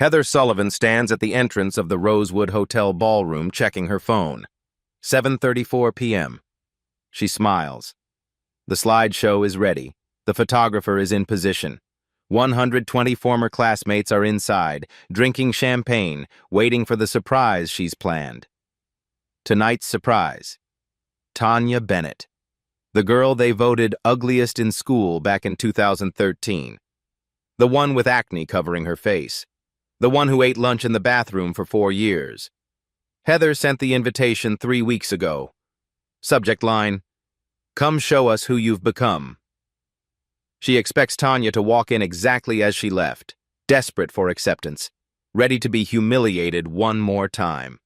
Heather Sullivan stands at the entrance of the Rosewood Hotel ballroom checking her phone. 7:34 p.m. She smiles. The slideshow is ready. The photographer is in position. 120 former classmates are inside, drinking champagne, waiting for the surprise she's planned. Tonight's surprise. Tanya Bennett, the girl they voted ugliest in school back in 2013. The one with acne covering her face. The one who ate lunch in the bathroom for 4 years. Heather sent the invitation 3 weeks ago. Subject line, "Come show us who you've become." She expects Tanya to walk in exactly as she left, desperate for acceptance, ready to be humiliated one more time.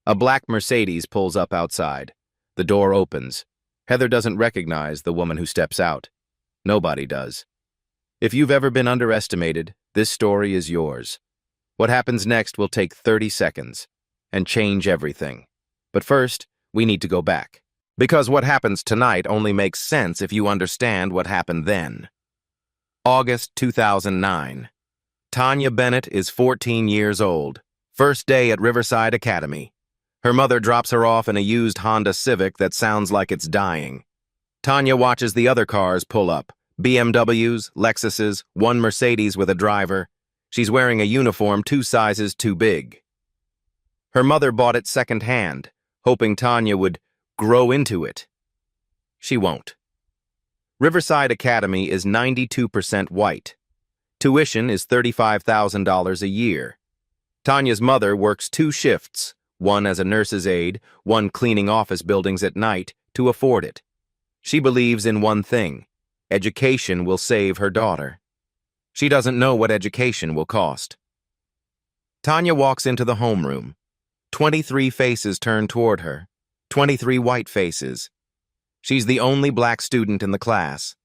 A black Mercedes pulls up outside. The door opens. Heather doesn't recognize the woman who steps out. Nobody does. If you've ever been underestimated, this story is yours. What happens next will take 30 seconds and change everything. But first, we need to go back. Because what happens tonight only makes sense if you understand what happened then. August 2009. Tanya Bennett is 14 years old. First day at Riverside Academy. Her mother drops her off in a used Honda Civic that sounds like it's dying. Tanya watches the other cars pull up. BMWs, Lexuses, one Mercedes with a driver. She's wearing a uniform 2 sizes too big. Her mother bought it secondhand, hoping Tanya would grow into it. She won't. Riverside Academy is 92% white. Tuition is $35,000 a year. Tanya's mother works 2 shifts, one as a nurse's aide, one cleaning office buildings at night, to afford it. She believes in one thing: education will save her daughter. She doesn't know what education will cost. Tanya walks into the homeroom. 23 faces turn toward her. 23 white faces. She's the only black student in the class.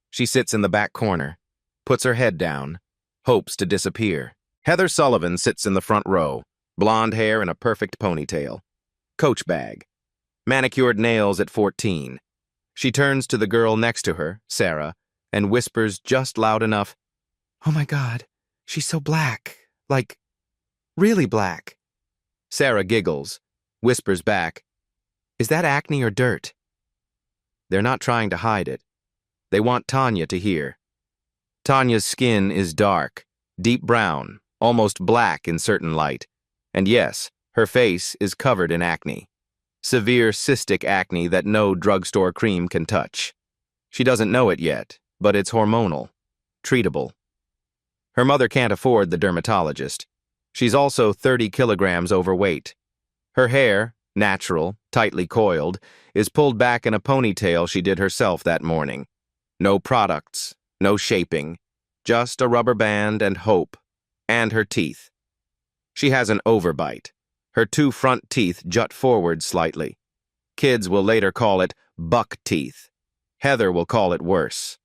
She sits in the back corner, puts her head down, hopes to disappear. Heather Sullivan sits in the front row, blonde hair in a perfect ponytail. Coach bag. Manicured nails at 14. She turns to the girl next to her, Sarah, and whispers just loud enough, "Oh my God, she's so black. Like, really black." Sarah giggles, whispers back, "Is that acne or dirt?" They're not trying to hide it. They want Tanya to hear. Tanya's skin is dark, deep brown, almost black in certain light. And yes, her face is covered in acne. Severe cystic acne that no drugstore cream can touch. She doesn't know it yet, but it's hormonal, treatable. Her mother can't afford the dermatologist. She's also 30 kilograms overweight. Her hair, natural, tightly coiled, is pulled back in a ponytail she did herself that morning. No products, no shaping, just a rubber band and hope, and her teeth. She has an overbite. Her 2 front teeth jut forward slightly. Kids will later call it buck teeth. Heather will call it worse.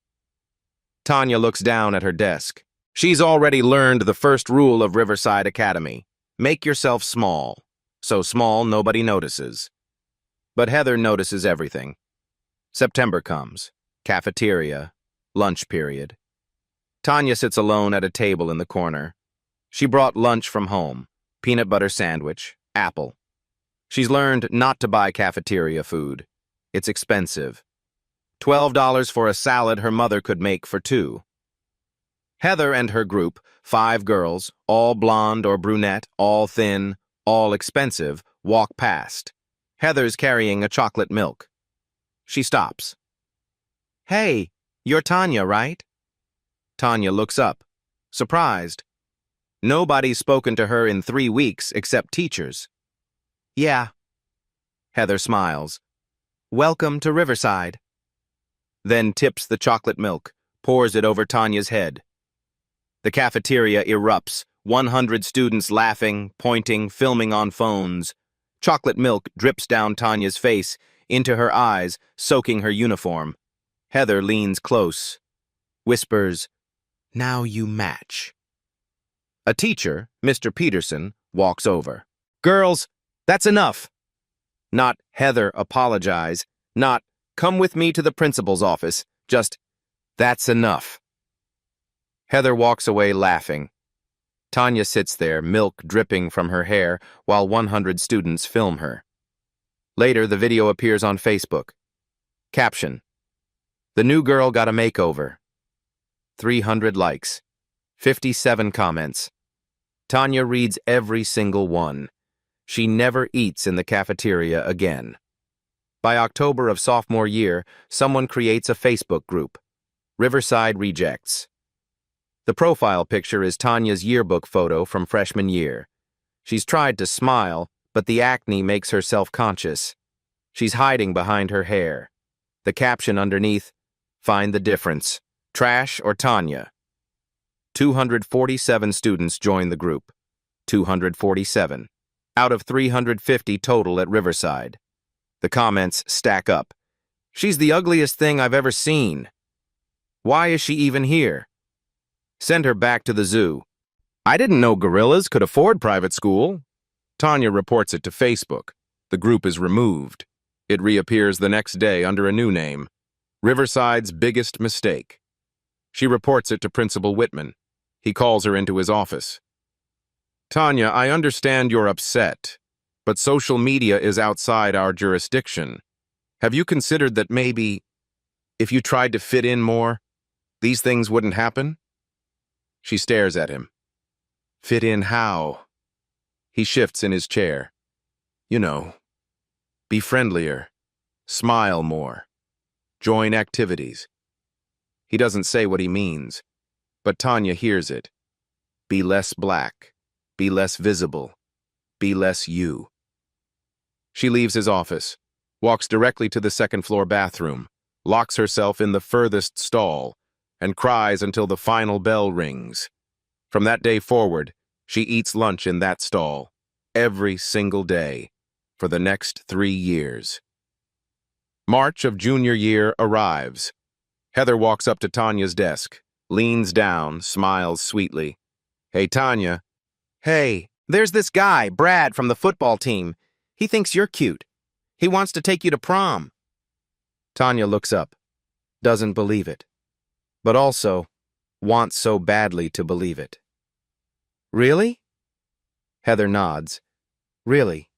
Tanya looks down at her desk. She's already learned the first rule of Riverside Academy. Make yourself small. So small nobody notices. But Heather notices everything. September comes. Cafeteria. Lunch period. Tanya sits alone at a table in the corner. She brought lunch from home. Peanut butter sandwich. Apple. She's learned not to buy cafeteria food. It's expensive. $12 for a salad her mother could make for 2. Heather and her group, 5 girls, all blonde or brunette, all thin, all expensive, walk past. Heather's carrying a chocolate milk. She stops. "Hey, you're Tanya, right?" Tanya looks up, surprised. Nobody's spoken to her in 3 weeks except teachers. "Yeah." Heather smiles. "Welcome to Riverside." Then tips the chocolate milk, pours it over Tanya's head. The cafeteria erupts, 100 students laughing, pointing, filming on phones. Chocolate milk drips down Tanya's face, into her eyes, soaking her uniform. Heather leans close, whispers, "Now you match." A teacher, Mr. Peterson, walks over. "Girls, that's enough." Not "Heather, apologize." Not "Come with me to the principal's office." Just, "That's enough." Heather walks away laughing. Tanya sits there, milk dripping from her hair, while 100 students film her. Later, the video appears on Facebook. Caption: "The new girl got a makeover." 300 likes. 57 comments. Tanya reads every single one. She never eats in the cafeteria again. By October of sophomore year, someone creates a Facebook group. Riverside Rejects. The profile picture is Tanya's yearbook photo from freshman year. She's tried to smile, but the acne makes her self-conscious. She's hiding behind her hair. The caption underneath: "Find the difference. Trash or Tanya?" 247 students join the group. 247. Out of 350 total at Riverside. The comments stack up. "She's the ugliest thing I've ever seen. Why is she even here? Send her back to the zoo. I didn't know gorillas could afford private school." Tanya reports it to Facebook. The group is removed. It reappears the next day under a new name: Riverside's Biggest Mistake. She reports it to Principal Whitman. He calls her into his office. "Tanya, I understand you're upset, but social media is outside our jurisdiction. Have you considered that maybe, if you tried to fit in more, these things wouldn't happen?" She stares at him. "Fit in how?" He shifts in his chair. "You know, be friendlier, smile more, join activities." He doesn't say what he means, but Tanya hears it. Be less black, be less visible, be less you. She leaves his office, walks directly to the second-floor bathroom, locks herself in the furthest stall, and cries until the final bell rings. From that day forward, she eats lunch in that stall, every single day, for the next 3 years. March of junior year arrives. Heather walks up to Tanya's desk, leans down, smiles sweetly. "Hey, Tanya." "Hey, there's this guy, Brad, from the football team. He thinks you're cute. He wants to take you to prom." Tanya looks up, doesn't believe it, but also wants so badly to believe it. "Really?" Heather nods. "Really.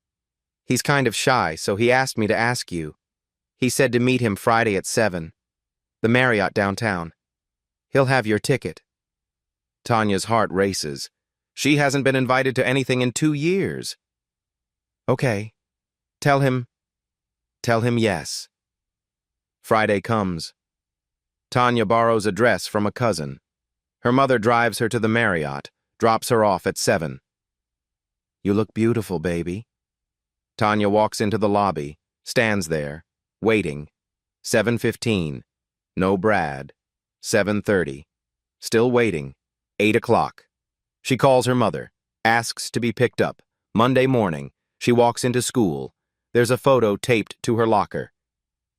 He's kind of shy, so he asked me to ask you. He said to meet him Friday at 7. The Marriott downtown. He'll have your ticket." Tanya's heart races. She hasn't been invited to anything in 2 years. "Okay. Tell him yes." Friday comes. Tanya borrows a dress from a cousin. Her mother drives her to the Marriott, drops her off at 7. "You look beautiful, baby." Tanya walks into the lobby, stands there, waiting. 7:15. No Brad. 7:30. Still waiting. 8 o'clock. She calls her mother, asks to be picked up. Monday morning, she walks into school. There's a photo taped to her locker.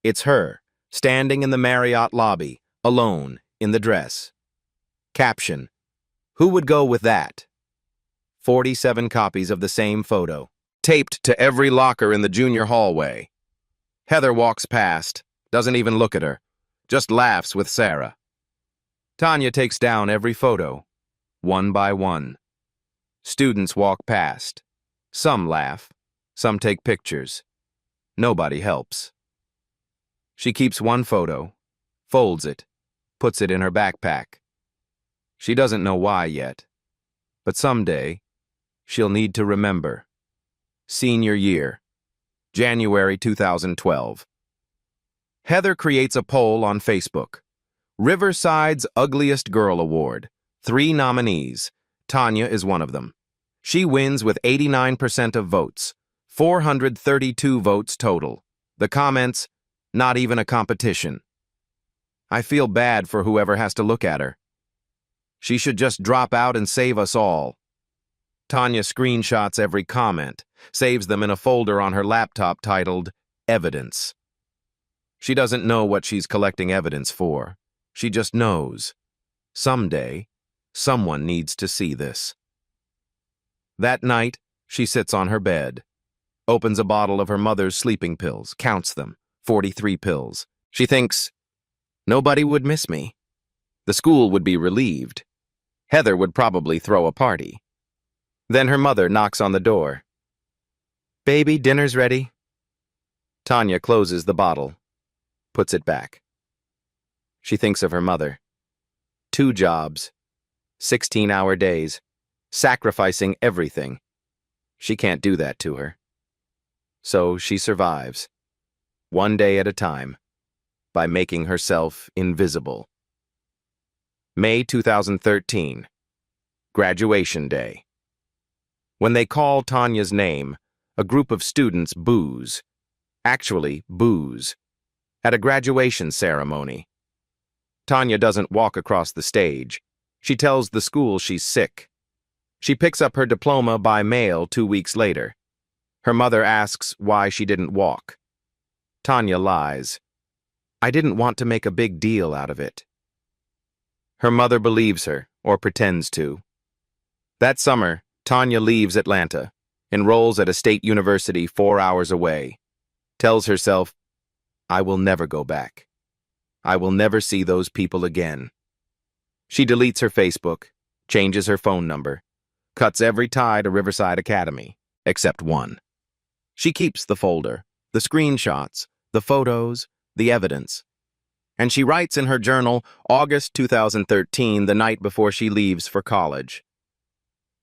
It's her, standing in the Marriott lobby, alone, in the dress. Caption: "Who would go with that?" 47 copies of the same photo, taped to every locker in the junior hallway. Heather walks past, doesn't even look at her, just laughs with Sarah. Tanya takes down every photo, one by one. Students walk past. Some laugh, some take pictures. Nobody helps. She keeps one photo, folds it, puts it in her backpack. She doesn't know why yet, but someday she'll need to remember. Senior year, January 2012. Heather creates a poll on Facebook. Riverside's Ugliest Girl Award. 3 nominees. Tanya is one of them. She wins with 89% of votes. 432 votes total. The comments: "Not even a competition." I feel bad for whoever has to look at her. She should just drop out and save us all. Tanya screenshots every comment, saves them in a folder on her laptop titled Evidence. She doesn't know what she's collecting evidence for. She just knows. Someday, someone needs to see this. That night, she sits on her bed, opens a bottle of her mother's sleeping pills, counts them, 43 pills. She thinks, nobody would miss me. The school would be relieved. Heather would probably throw a party. Then her mother knocks on the door. "Baby, dinner's ready." Tanya closes the bottle, puts it back. She thinks of her mother. 2 jobs, 16-hour days, sacrificing everything. She can't do that to her. So she survives, one day at a time, by making herself invisible. May 2013, graduation day. When they call Tanya's name, a group of students boos. Actually, boos. At a graduation ceremony. Tanya doesn't walk across the stage. She tells the school she's sick. She picks up her diploma by mail 2 weeks later. Her mother asks why she didn't walk. Tanya lies. "I didn't want to make a big deal out of it." Her mother believes her, or pretends to. That summer, Tanya leaves Atlanta, enrolls at a state university 4 hours away, tells herself, "I will never go back. I will never see those people again." She deletes her Facebook, changes her phone number, cuts every tie to Riverside Academy, except one. She keeps the folder, the screenshots, the photos, the evidence. And she writes in her journal, August 2013, the night before she leaves for college.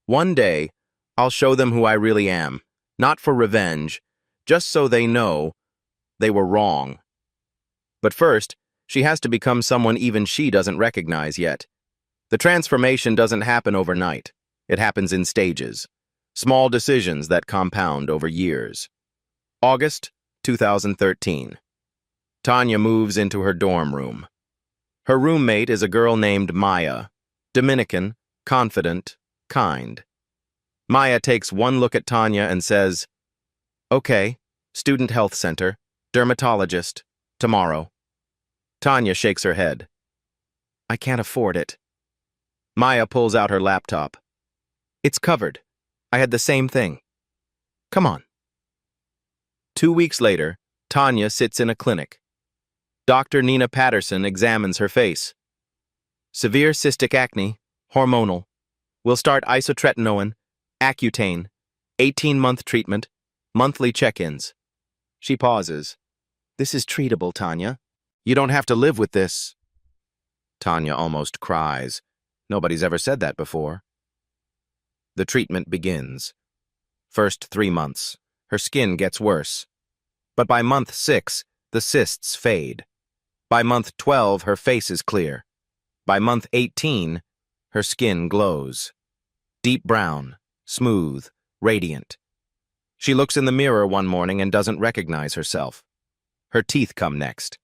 "One day, I'll show them who I really am, not for revenge, just so they know they were wrong." But first, she has to become someone even she doesn't recognize yet. The transformation doesn't happen overnight. It happens in stages, small decisions that compound over years. August 2013. Tanya moves into her dorm room. Her roommate is a girl named Maya, Dominican, confident, kind. Maya takes one look at Tanya and says, "Okay, student health center, dermatologist, tomorrow." Tanya shakes her head. "I can't afford it." Maya pulls out her laptop. "It's covered. I had the same thing. Come on." 2 weeks later, Tanya sits in a clinic. Dr. Nina Patterson examines her face. "Severe cystic acne, hormonal. We'll start isotretinoin, Accutane, 18-month treatment, monthly check-ins." She pauses. "This is treatable, Tanya. You don't have to live with this." Tanya almost cries. Nobody's ever said that before. The treatment begins. First 3 months, her skin gets worse. But by month 6, the cysts fade. By month 12, her face is clear. By month 18, her skin glows. Deep brown, smooth, radiant. She looks in the mirror one morning and doesn't recognize herself. Her teeth come next.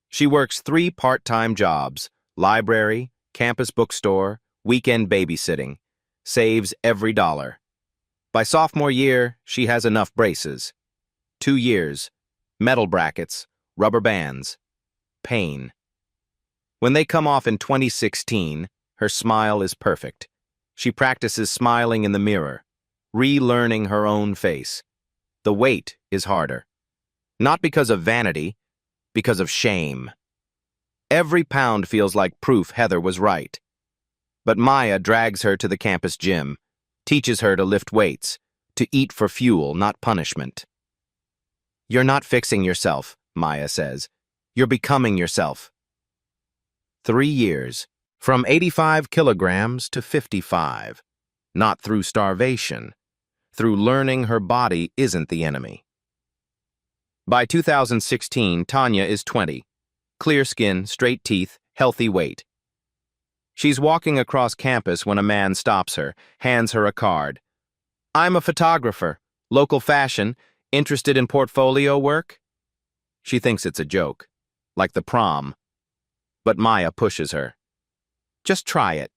She works 3 part-time jobs, library, campus bookstore, weekend babysitting, saves every dollar. By sophomore year, she has enough braces. 2 years, metal brackets, rubber bands, pain. When they come off in 2016, her smile is perfect. She practices smiling in the mirror, relearning her own face. The wait is harder. Not because of vanity, because of shame. Every pound feels like proof Heather was right. But Maya drags her to the campus gym, teaches her to lift weights, to eat for fuel, not punishment. "You're not fixing yourself," Maya says. "You're becoming yourself." 3 years, from 85 kilograms to 55. Not through starvation, through learning her body isn't the enemy. By 2016, Tanya is 20. Clear skin, straight teeth, healthy weight. She's walking across campus when a man stops her, hands her a card. "I'm a photographer, local fashion, interested in portfolio work?" She thinks it's a joke, like the prom. But Maya pushes her. "Just try it."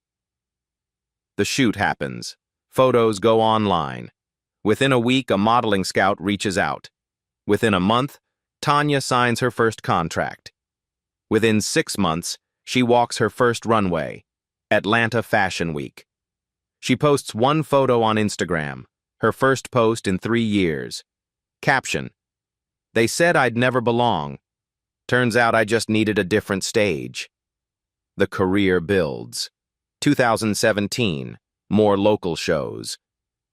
The shoot happens. Photos go online. Within a week, a modeling scout reaches out. Within a month, Tanya signs her first contract. Within 6 months, she walks her first runway, Atlanta Fashion Week. She posts one photo on Instagram, her first post in 3 years. Caption: "They said I'd never belong. Turns out I just needed a different stage." The career builds. 2017, more local shows.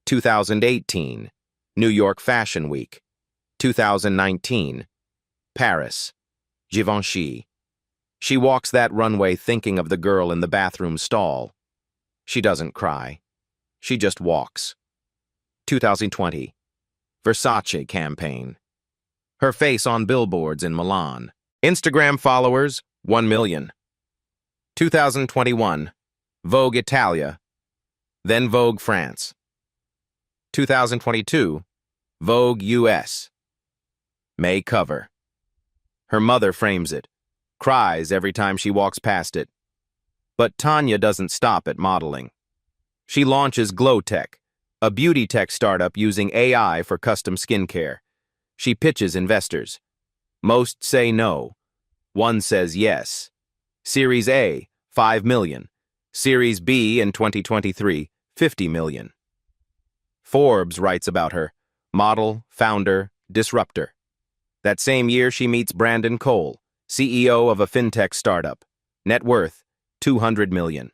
2018, New York Fashion Week. 2019, Paris, Givenchy. She walks that runway thinking of the girl in the bathroom stall. She doesn't cry. She just walks. 2020, Versace campaign. Her face on billboards in Milan. Instagram followers, 1 million. 2021, Vogue Italia, then Vogue France. 2022, Vogue US. May cover. Her mother frames it, cries every time she walks past it. But Tanya doesn't stop at modeling. She launches Glow Tech, a beauty tech startup using AI for custom skincare. She pitches investors. Most say no. One says yes. Series A, 5 million. Series B in 2023, 50 million. Forbes writes about her, model, founder, disruptor. That same year, she meets Brandon Cole, CEO of a fintech startup. Net worth, 200 million.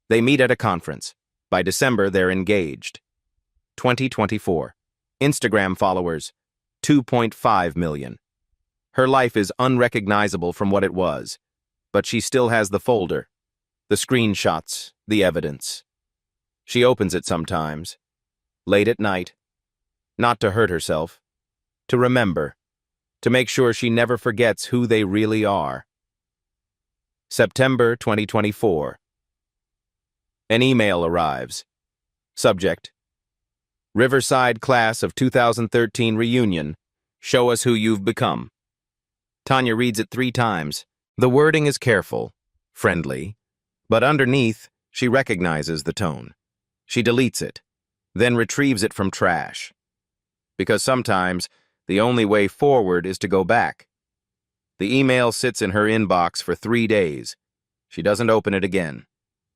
They meet at a conference. By December, they're engaged. 2024. Instagram followers, 2.5 million. Her life is unrecognizable from what it was, but she still has the folder, the screenshots, the evidence. She opens it sometimes, late at night, not to hurt herself, to remember, to make sure she never forgets who they really are. September 2024. An email arrives. Subject: Riverside Class of 2013 Reunion. Show us who you've become. Tanya reads it 3 times. The wording is careful, friendly, but underneath, she recognizes the tone. She deletes it, then retrieves it from trash. Because sometimes, the only way forward is to go back. The email sits in her inbox for 3 days. She doesn't open it again.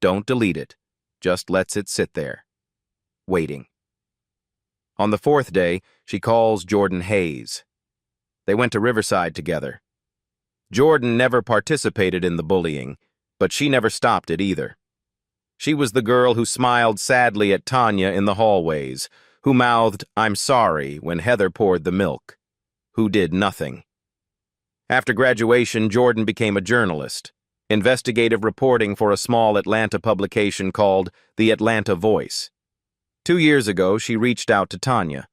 Don't delete it. Just lets it sit there. Waiting. On the 4th day, she calls Jordan Hayes. They went to Riverside together. Jordan never participated in the bullying, but she never stopped it either. She was the girl who smiled sadly at Tanya in the hallways, who mouthed, "I'm sorry," when Heather poured the milk, who did nothing. After graduation, Jordan became a journalist, investigative reporting for a small Atlanta publication called The Atlanta Voice. 2 years ago, she reached out to Tanya,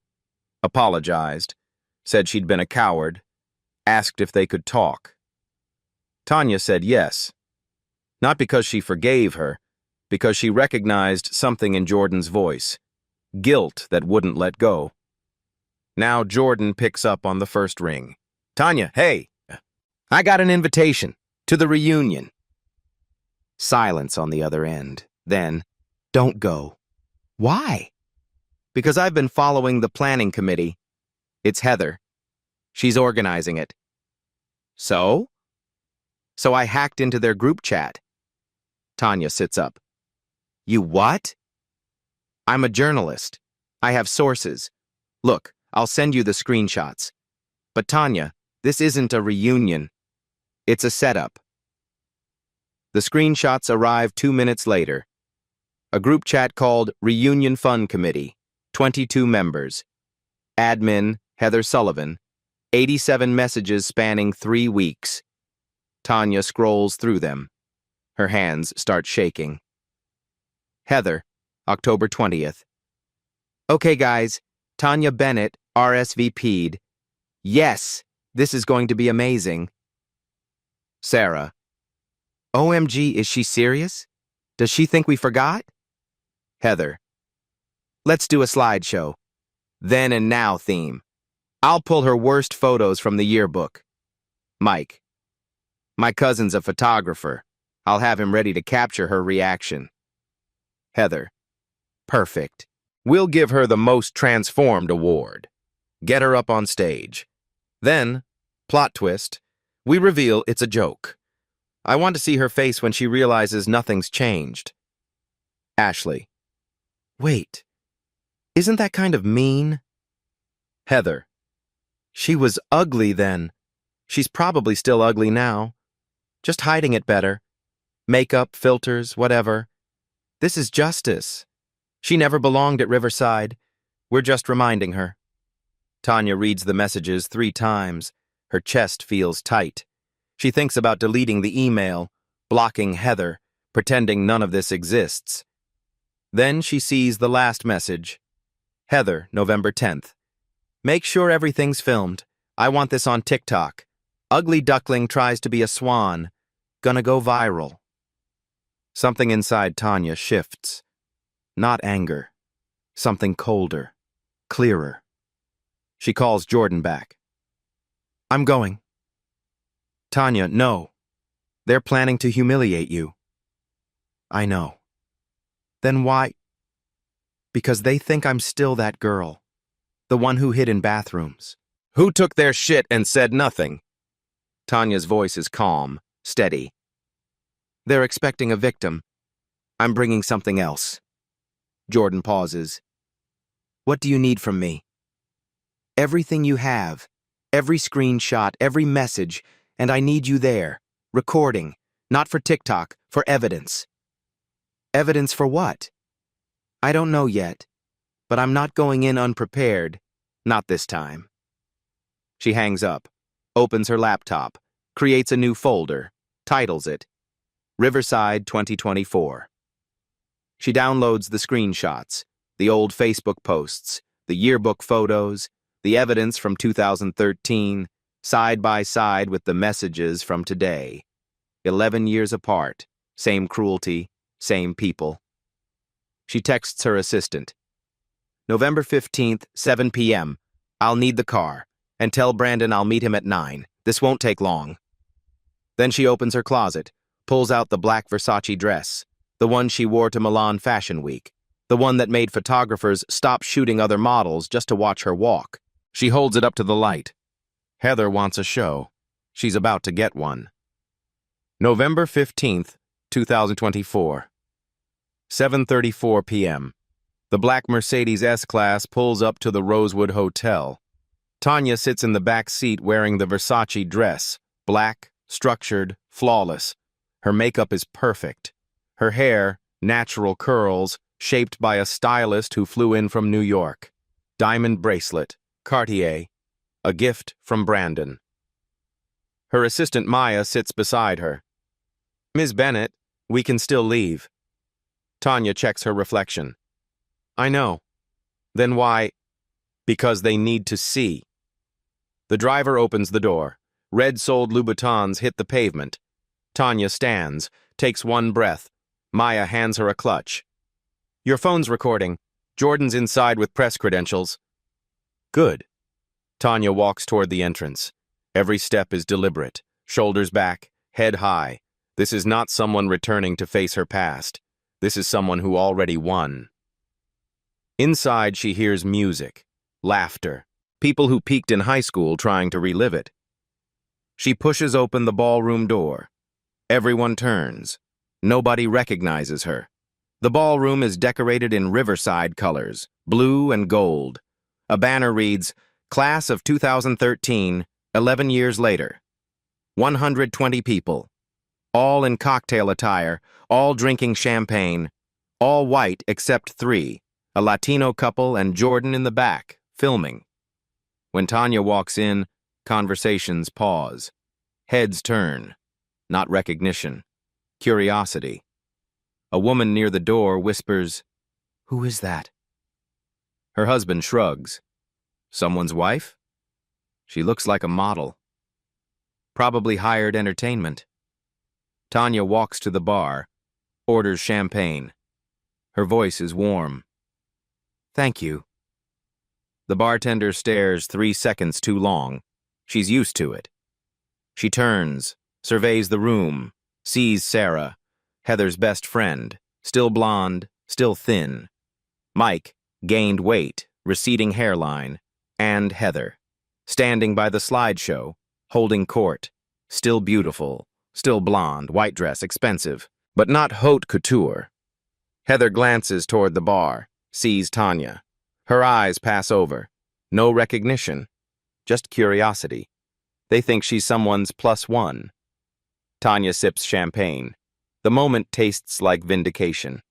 apologized, said she'd been a coward, asked if they could talk. Tanya said yes, not because she forgave her, because she recognized something in Jordan's voice, guilt that wouldn't let go. Now Jordan picks up on the first ring. "Tanya, hey, I got an invitation to the reunion." Silence on the other end. Then, "Don't go." "Why?" "Because I've been following the planning committee. It's Heather. She's organizing it." "So?" "So I hacked into their group chat." Tanya sits up. "You what?" "I'm a journalist. I have sources. Look, I'll send you the screenshots. But Tanya, this isn't a reunion. It's a setup." The screenshots arrive 2 minutes later. A group chat called Reunion Fund Committee, 22 members. Admin, Heather Sullivan. 87 messages spanning 3 weeks. Tanya scrolls through them. Her hands start shaking. Heather, October 20th. "Okay, guys, Tanya Bennett RSVP'd. Yes, this is going to be amazing." Sarah, "OMG, is she serious? Does she think we forgot?" Heather, "Let's do a slideshow. Then and now theme. I'll pull her worst photos from the yearbook." Mike, "My cousin's a photographer. I'll have him ready to capture her reaction." Heather, "Perfect. We'll give her the Most Transformed award. Get her up on stage. Then, plot twist, we reveal it's a joke. I want to see her face when she realizes nothing's changed." Ashley, "Wait, isn't that kind of mean?" Heather, "She was ugly then. She's probably still ugly now. Just hiding it better. Makeup, filters, whatever. This is justice." She never belonged at Riverside. We're just reminding her. Tanya reads the messages 3 times. Her chest feels tight. She thinks about deleting the email, blocking Heather, pretending none of this exists. Then she sees the last message. Heather, November 10th. Make sure everything's filmed. I want this on TikTok. Ugly Duckling tries to be a swan. Gonna go viral. Something inside Tanya shifts. Not anger. Something colder. Clearer. She calls Jordan back. I'm going. Tanya, no. They're planning to humiliate you. I know. Then why? Because they think I'm still that girl. The one who hid in bathrooms. Who took their shit and said nothing? Tanya's voice is calm, steady. They're expecting a victim. I'm bringing something else. Jordan pauses. What do you need from me? Everything you have. Every screenshot, every message, and I need you there. Recording. Not for TikTok, for evidence. Evidence for what? I don't know yet, but I'm not going in unprepared. Not this time. She hangs up, opens her laptop, creates a new folder, titles it, Riverside 2024. She downloads the screenshots, the old Facebook posts, the yearbook photos, the evidence from 2013, side by side with the messages from today. 11 years apart, same cruelty, same people. She texts her assistant. November 15th, 7 p.m. I'll need the car, and tell Brandon I'll meet him at 9. This won't take long. Then she opens her closet, pulls out the black Versace dress, the one she wore to Milan Fashion Week, the one that made photographers stop shooting other models just to watch her walk. She holds it up to the light. Heather wants a show. She's about to get one. November 15th, 2024. 7:34 p.m. The black Mercedes S-Class pulls up to the Rosewood Hotel. Tanya sits in the back seat wearing the Versace dress, black, structured, flawless. Her makeup is perfect. Her hair, natural curls, shaped by a stylist who flew in from New York. Diamond bracelet, Cartier, a gift from Brandon. Her assistant Maya sits beside her. Ms. Bennett, we can still leave. Tanya checks her reflection. I know. Then why? Because they need to see. The driver opens the door. Red-soled Louboutins hit the pavement. Tanya stands, takes one breath. Maya hands her a clutch. Your phone's recording. Jordan's inside with press credentials. Good. Tanya walks toward the entrance. Every step is deliberate. Shoulders back, head high. This is not someone returning to face her past. This is someone who already won. Inside, she hears music, laughter, people who peaked in high school trying to relive it. She pushes open the ballroom door. Everyone turns. Nobody recognizes her. The ballroom is decorated in Riverside colors, blue and gold. A banner reads, Class of 2013, 11 years later. 120 people. All in cocktail attire, all drinking champagne. All white except 3, a Latino couple and Jordan in the back, filming. When Tanya walks in, conversations pause. Heads turn. Not recognition. Curiosity. A woman near the door whispers, Who is that? Her husband shrugs. Someone's wife? She looks like a model. Probably hired entertainment. Tanya walks to the bar, orders champagne. Her voice is warm. Thank you. The bartender stares 3 seconds too long. She's used to it. She turns, surveys the room, sees Sarah, Heather's best friend, still blonde, still thin. Mike, gained weight, receding hairline, and Heather, standing by the slideshow, holding court, still beautiful, still blonde, white dress, expensive, but not haute couture. Heather glances toward the bar, sees Tanya. Her eyes pass over. No recognition, just curiosity. They think she's someone's +1. Tanya sips champagne. The moment tastes like vindication.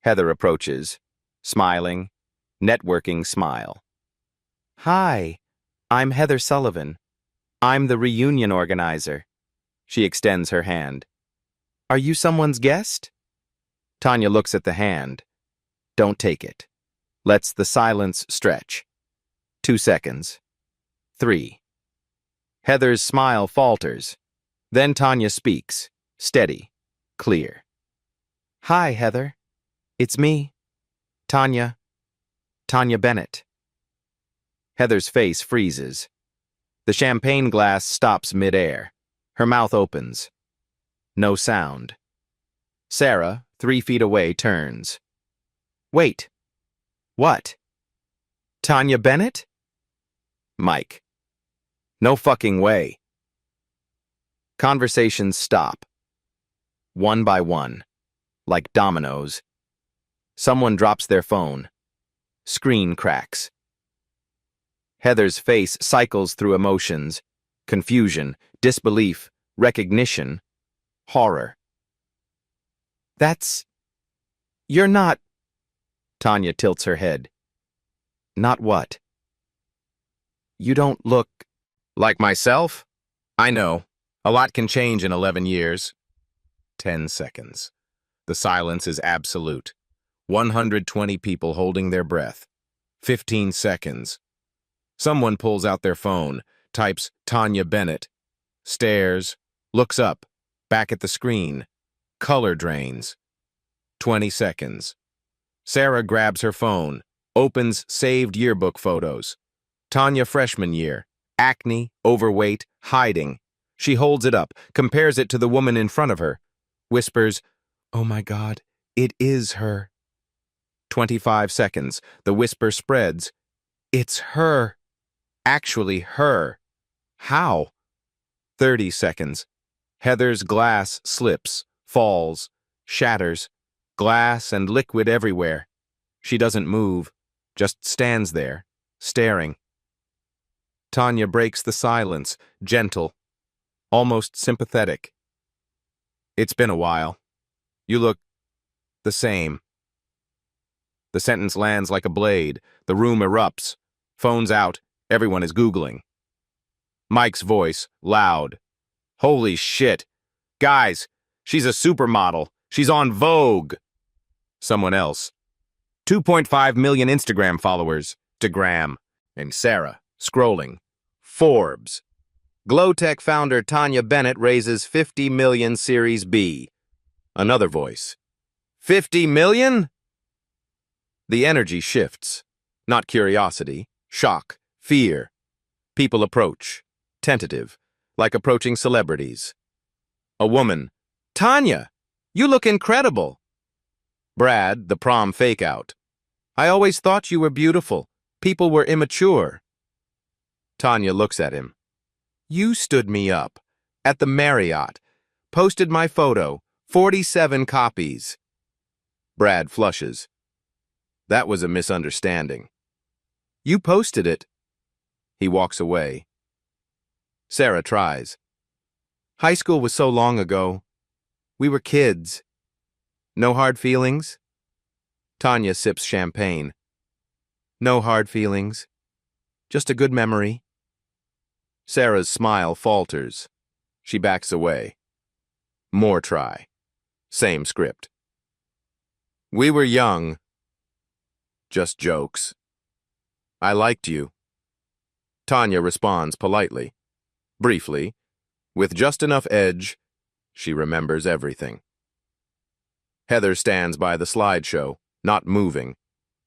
Heather approaches. Smiling, networking smile. Hi, I'm Heather Sullivan. I'm the reunion organizer. She extends her hand. Are you someone's guest? Tanya looks at the hand. Don't take it. Lets the silence stretch. 2 seconds. 3. Heather's smile falters. Then Tanya speaks, steady, clear. Hi, Heather. It's me. Tanya Bennett. Heather's face freezes. The champagne glass stops midair. Her mouth opens. No sound. Sarah, 3 feet away, turns. Wait. What? Tanya Bennett? Mike. No fucking way. Conversations stop. One by one. Like dominoes. Someone drops their phone. Screen cracks. Heather's face cycles through emotions. Confusion, disbelief, recognition, horror. You're not... Tanya tilts her head. Not what? You don't look... Like myself? I know. A lot can change in 11 years. 10 seconds. The silence is absolute. 120 people holding their breath. 15 seconds. Someone pulls out their phone, types Tanya Bennett, stares, looks up, back at the screen. Color drains. 20 seconds. Sarah grabs her phone, opens saved yearbook photos. Tanya freshman year, acne, overweight, hiding. She holds it up, compares it to the woman in front of her, whispers, "Oh my God, it is her." 25 seconds. The whisper spreads. It's her. Actually her. How? 30 seconds. Heather's glass slips, falls, shatters. Glass and liquid everywhere. She doesn't move, just stands there, staring. Tanya breaks the silence, gentle, almost sympathetic. It's been a while. You look the same. The sentence lands like a blade. The room erupts. Phone's out. Everyone is Googling. Mike's voice, loud. Holy shit. Guys, she's a supermodel. She's on Vogue. Someone else. 2.5 million Instagram followers. Degram. And Sarah, scrolling. Forbes. Glowtech founder Tanya Bennett raises 50 million Series B. Another voice. 50 million? The energy shifts. Not curiosity, shock, fear. People approach, tentative, like approaching celebrities. A woman. Tanya, you look incredible. Brad, the prom fake-out. I always thought you were beautiful. People were immature. Tanya looks at him. You stood me up. At the Marriott. Posted my photo. 47 copies. Brad flushes. That was a misunderstanding. You posted it. He walks away. Sarah tries. High school was so long ago. We were kids. No hard feelings? Tanya sips champagne. No hard feelings. Just a good memory. Sarah's smile falters. She backs away. More try. Same script. We were young. Just jokes. I liked you. Tanya responds politely. Briefly, with just enough edge, she remembers everything. Heather stands by the slideshow, not moving,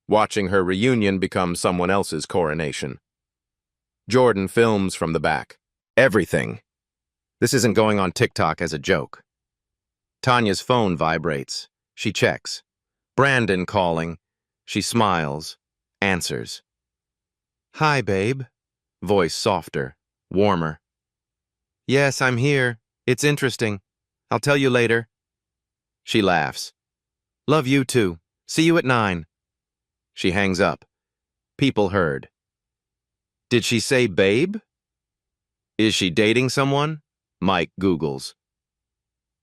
watching her reunion become someone else's coronation. Jordan films from the back. Everything. This isn't going on TikTok as a joke. Tanya's phone vibrates. She checks. Brandon calling. She smiles, answers. Hi, babe. Voice softer, warmer. Yes, I'm here. It's interesting. I'll tell you later. She laughs. Love you too. See you at 9. She hangs up. People heard. Did she say babe? Is she dating someone? Mike Googles.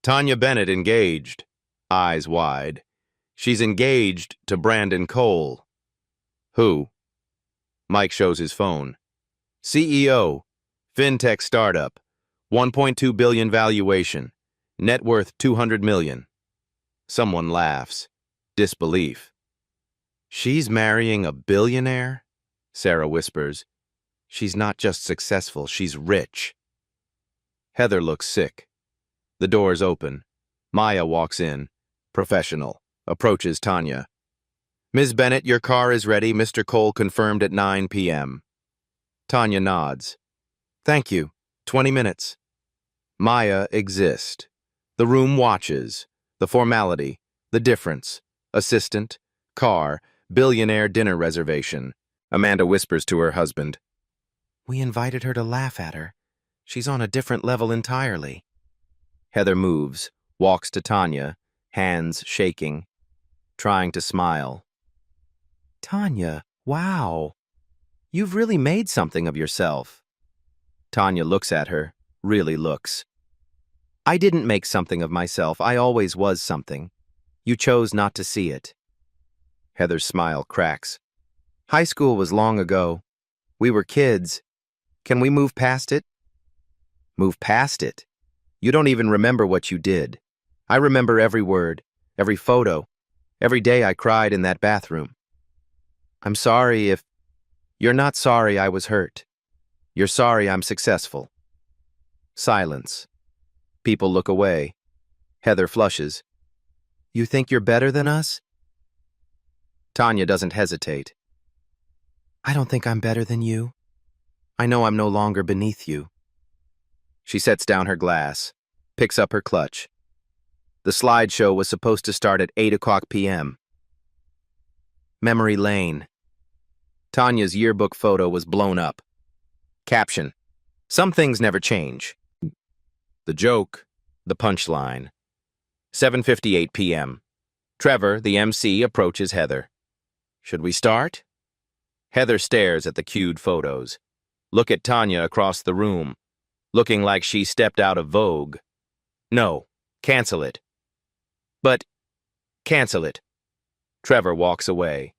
Tanya Bennett engaged, eyes wide. She's engaged to Brandon Cole. Who? Mike shows his phone. CEO, fintech startup, 1.2 billion valuation, net worth 200 million. Someone laughs. Disbelief. She's marrying a billionaire? Sarah whispers. She's not just successful, she's rich. Heather looks sick. The doors open. Maya walks in. Professional. Approaches Tanya. Ms. Bennett, your car is ready. Mr. Cole confirmed at 9 p.m. Tanya nods. Thank you. 20 minutes. Maya exists. The room watches. The formality. The difference. Assistant. Car. Billionaire dinner reservation. Amanda whispers to her husband. We invited her to laugh at her. She's on a different level entirely. Heather moves, walks to Tanya, hands shaking, trying to smile. Tanya, wow. You've really made something of yourself. Tanya looks at her, really looks. I didn't make something of myself. I always was something. You chose not to see it. Heather's smile cracks. High school was long ago. We were kids. Can we move past it? Move past it? You don't even remember what you did. I remember every word, every photo, every day I cried in that bathroom. I'm sorry if... You're not sorry I was hurt. You're sorry I'm successful. Silence. People look away. Heather flushes. You think you're better than us? Tanya doesn't hesitate. I don't think I'm better than you. I know I'm no longer beneath you. She sets down her glass, picks up her clutch. The slideshow was supposed to start at 8 o'clock p.m. Memory lane. Tanya's yearbook photo was blown up. Caption. Some things never change. The joke, the punchline. 7:58 p.m. Trevor, the MC, approaches Heather. Should we start? Heather stares at the cued photos. Look at Tanya across the room, looking like she stepped out of Vogue. No, cancel it. But, cancel it. Trevor walks away.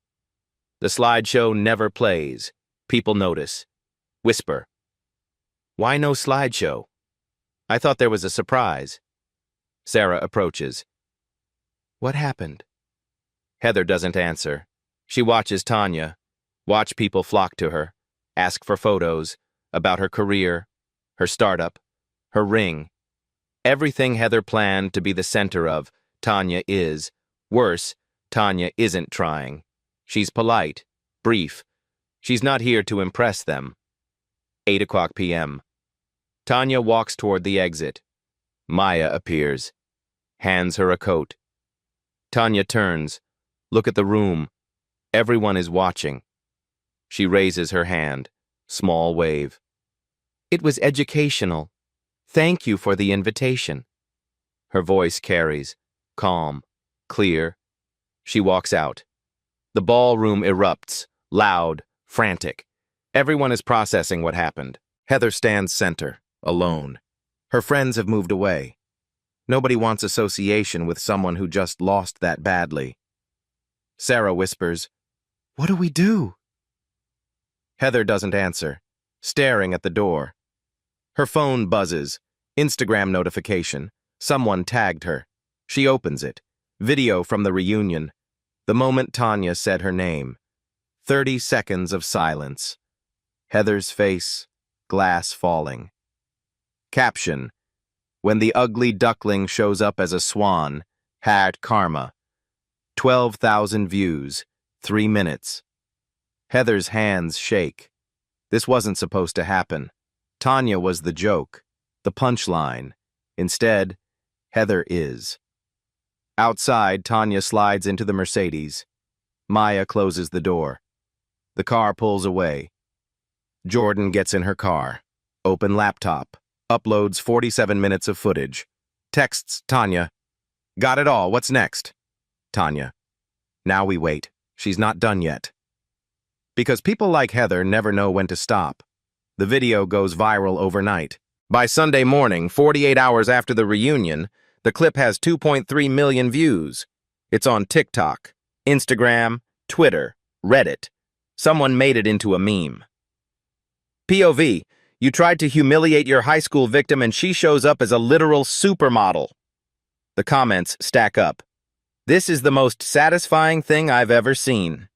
The slideshow never plays. People notice. Whisper. Why no slideshow? I thought there was a surprise. Sarah approaches. What happened? Heather doesn't answer. She watches Tanya. Watch people flock to her. Ask for photos, about her career, her startup, her ring. Everything Heather planned to be the center of, Tanya is. Worse, Tanya isn't trying. She's polite, brief. She's not here to impress them. 8 o'clock p.m. Tanya walks toward the exit. Maya appears, hands her a coat. Tanya turns. Look at the room. Everyone is watching. She raises her hand. Small wave. It was educational. Thank you for the invitation. Her voice carries. Calm. Clear. She walks out. The ballroom erupts. Loud. Frantic. Everyone is processing what happened. Heather stands center. Alone. Her friends have moved away. Nobody wants association with someone who just lost that badly. Sarah whispers, What do we do? Heather doesn't answer, staring at the door. Her phone buzzes. Instagram notification. Someone tagged her. She opens it. Video from the reunion. The moment Tanya said her name. 30 seconds of silence. Heather's face, glass falling. Caption. When the ugly duckling shows up as a swan, had karma. 12,000 views, 3 minutes. Heather's hands shake. This wasn't supposed to happen. Tanya was the joke, the punchline. Instead, Heather is. Outside, Tanya slides into the Mercedes. Maya closes the door. The car pulls away. Jordan gets in her car. Open laptop. Uploads 47 minutes of footage. Texts Tanya. Got it all. What's next? Tanya. Now we wait. She's not done yet. Because people like Heather never know when to stop. The video goes viral overnight. By Sunday morning, 48 hours after the reunion, the clip has 2.3 million views. It's on TikTok, Instagram, Twitter, Reddit. Someone made it into a meme. POV, you tried to humiliate your high school victim and she shows up as a literal supermodel. The comments stack up. This is the most satisfying thing I've ever seen.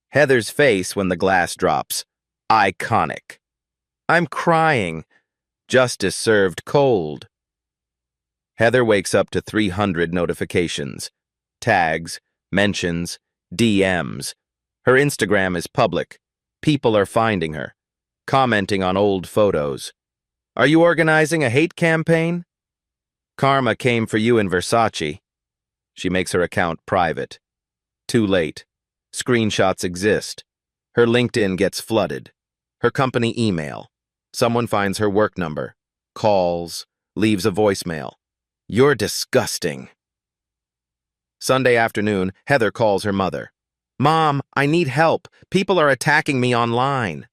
Heather's face when the glass drops. Iconic. I'm crying. Justice served cold. Heather wakes up to 300 notifications. Tags, mentions, DMs. Her Instagram is public. People are finding her, commenting on old photos. Are you organizing a hate campaign? Karma came for you in Versace. She makes her account private. Too late. Screenshots exist. Her LinkedIn gets flooded. Her company email. Someone finds her work number. Calls. Leaves a voicemail. You're disgusting. Sunday afternoon, Heather calls her mother. Mom, I need help. People are attacking me online.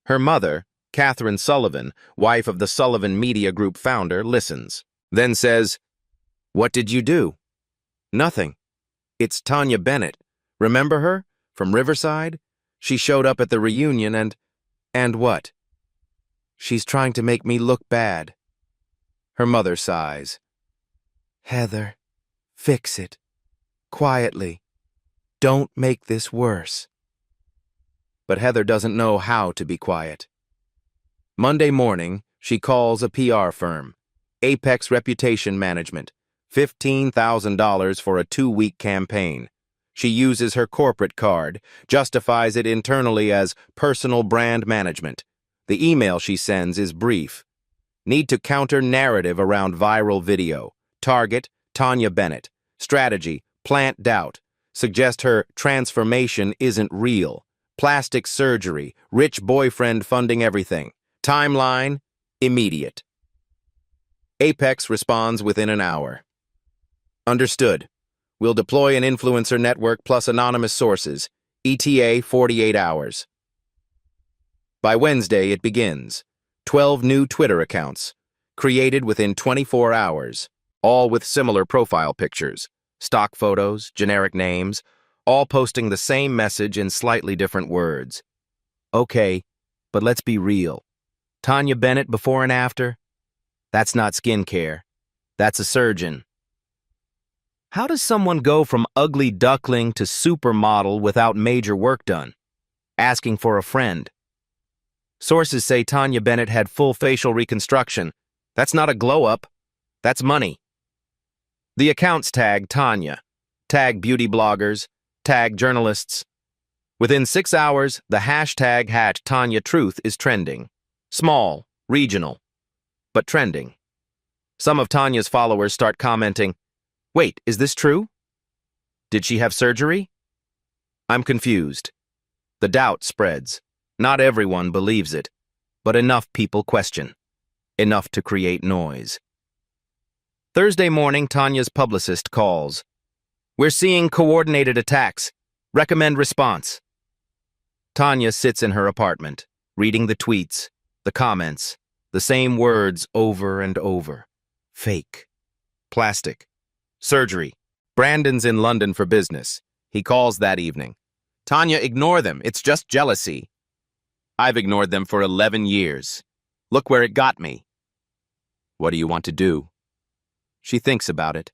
Her mother, Catherine Sullivan, wife of the Sullivan Media Group founder, listens. Then says, What did you do? Nothing. It's Tanya Bennett. Remember her? From Riverside? She showed up at the reunion and what? She's trying to make me look bad. Her mother sighs. Heather, fix it. Quietly. Don't make this worse. But Heather doesn't know how to be quiet. Monday morning, she calls a PR firm, Apex Reputation Management, $15,000 for a 2-week campaign. She uses her corporate card, justifies it internally as personal brand management. The email she sends is brief. Need to counter narrative around viral video. Target, Tanya Bennett. Strategy, plant doubt. Suggest her transformation isn't real. Plastic surgery, rich boyfriend funding everything. Timeline, immediate. Apex responds within an hour. Understood. We'll deploy an influencer network plus anonymous sources. ETA 48 hours. By Wednesday, it begins. 12 new Twitter accounts, created within 24 hours, all with similar profile pictures, stock photos, generic names, all posting the same message in slightly different words. Okay, but let's be real. Tanya Bennett before and after? That's not skincare. That's a surgeon. How does someone go from ugly duckling to supermodel without major work done? Asking for a friend. Sources say Tanya Bennett had full facial reconstruction. That's not a glow-up. That's money. The accounts tag Tanya, tag beauty bloggers, tag journalists. Within 6 hours, the hashtag #TanyaTruth is trending. Small, regional, but trending. Some of Tanya's followers start commenting, Wait, is this true? Did she have surgery? I'm confused. The doubt spreads. Not everyone believes it, but enough people question. Enough to create noise. Thursday morning, Tanya's publicist calls. We're seeing coordinated attacks. Recommend response. Tanya sits in her apartment, reading the tweets, the comments, the same words over and over. Fake. Plastic. Surgery. Brandon's in London for business. He calls that evening. Tanya, ignore them. It's just jealousy. I've ignored them for 11 years. Look where it got me. What do you want to do? She thinks about it.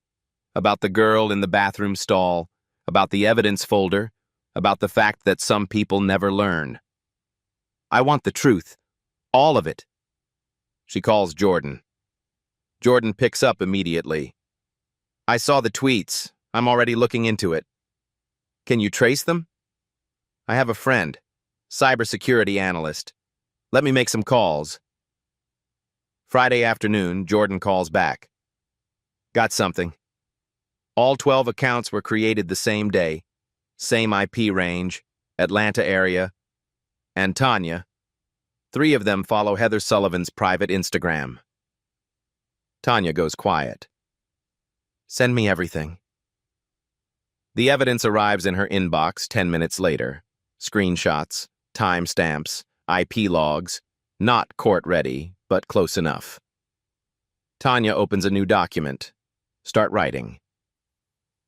About the girl in the bathroom stall. About the evidence folder. About the fact that some people never learn. I want the truth. All of it. She calls Jordan. Jordan picks up immediately. I saw the tweets. I'm already looking into it. Can you trace them? I have a friend, cybersecurity analyst. Let me make some calls. Friday afternoon, Jordan calls back. Got something. All 12 accounts were created the same day, same IP range, Atlanta area, and Tanya. 3 of them follow Heather Sullivan's private Instagram. Tanya goes quiet. Send me everything. The evidence arrives in her inbox 10 minutes later. Screenshots, timestamps, IP logs, not court-ready, but close enough. Tanya opens a new document. Start writing.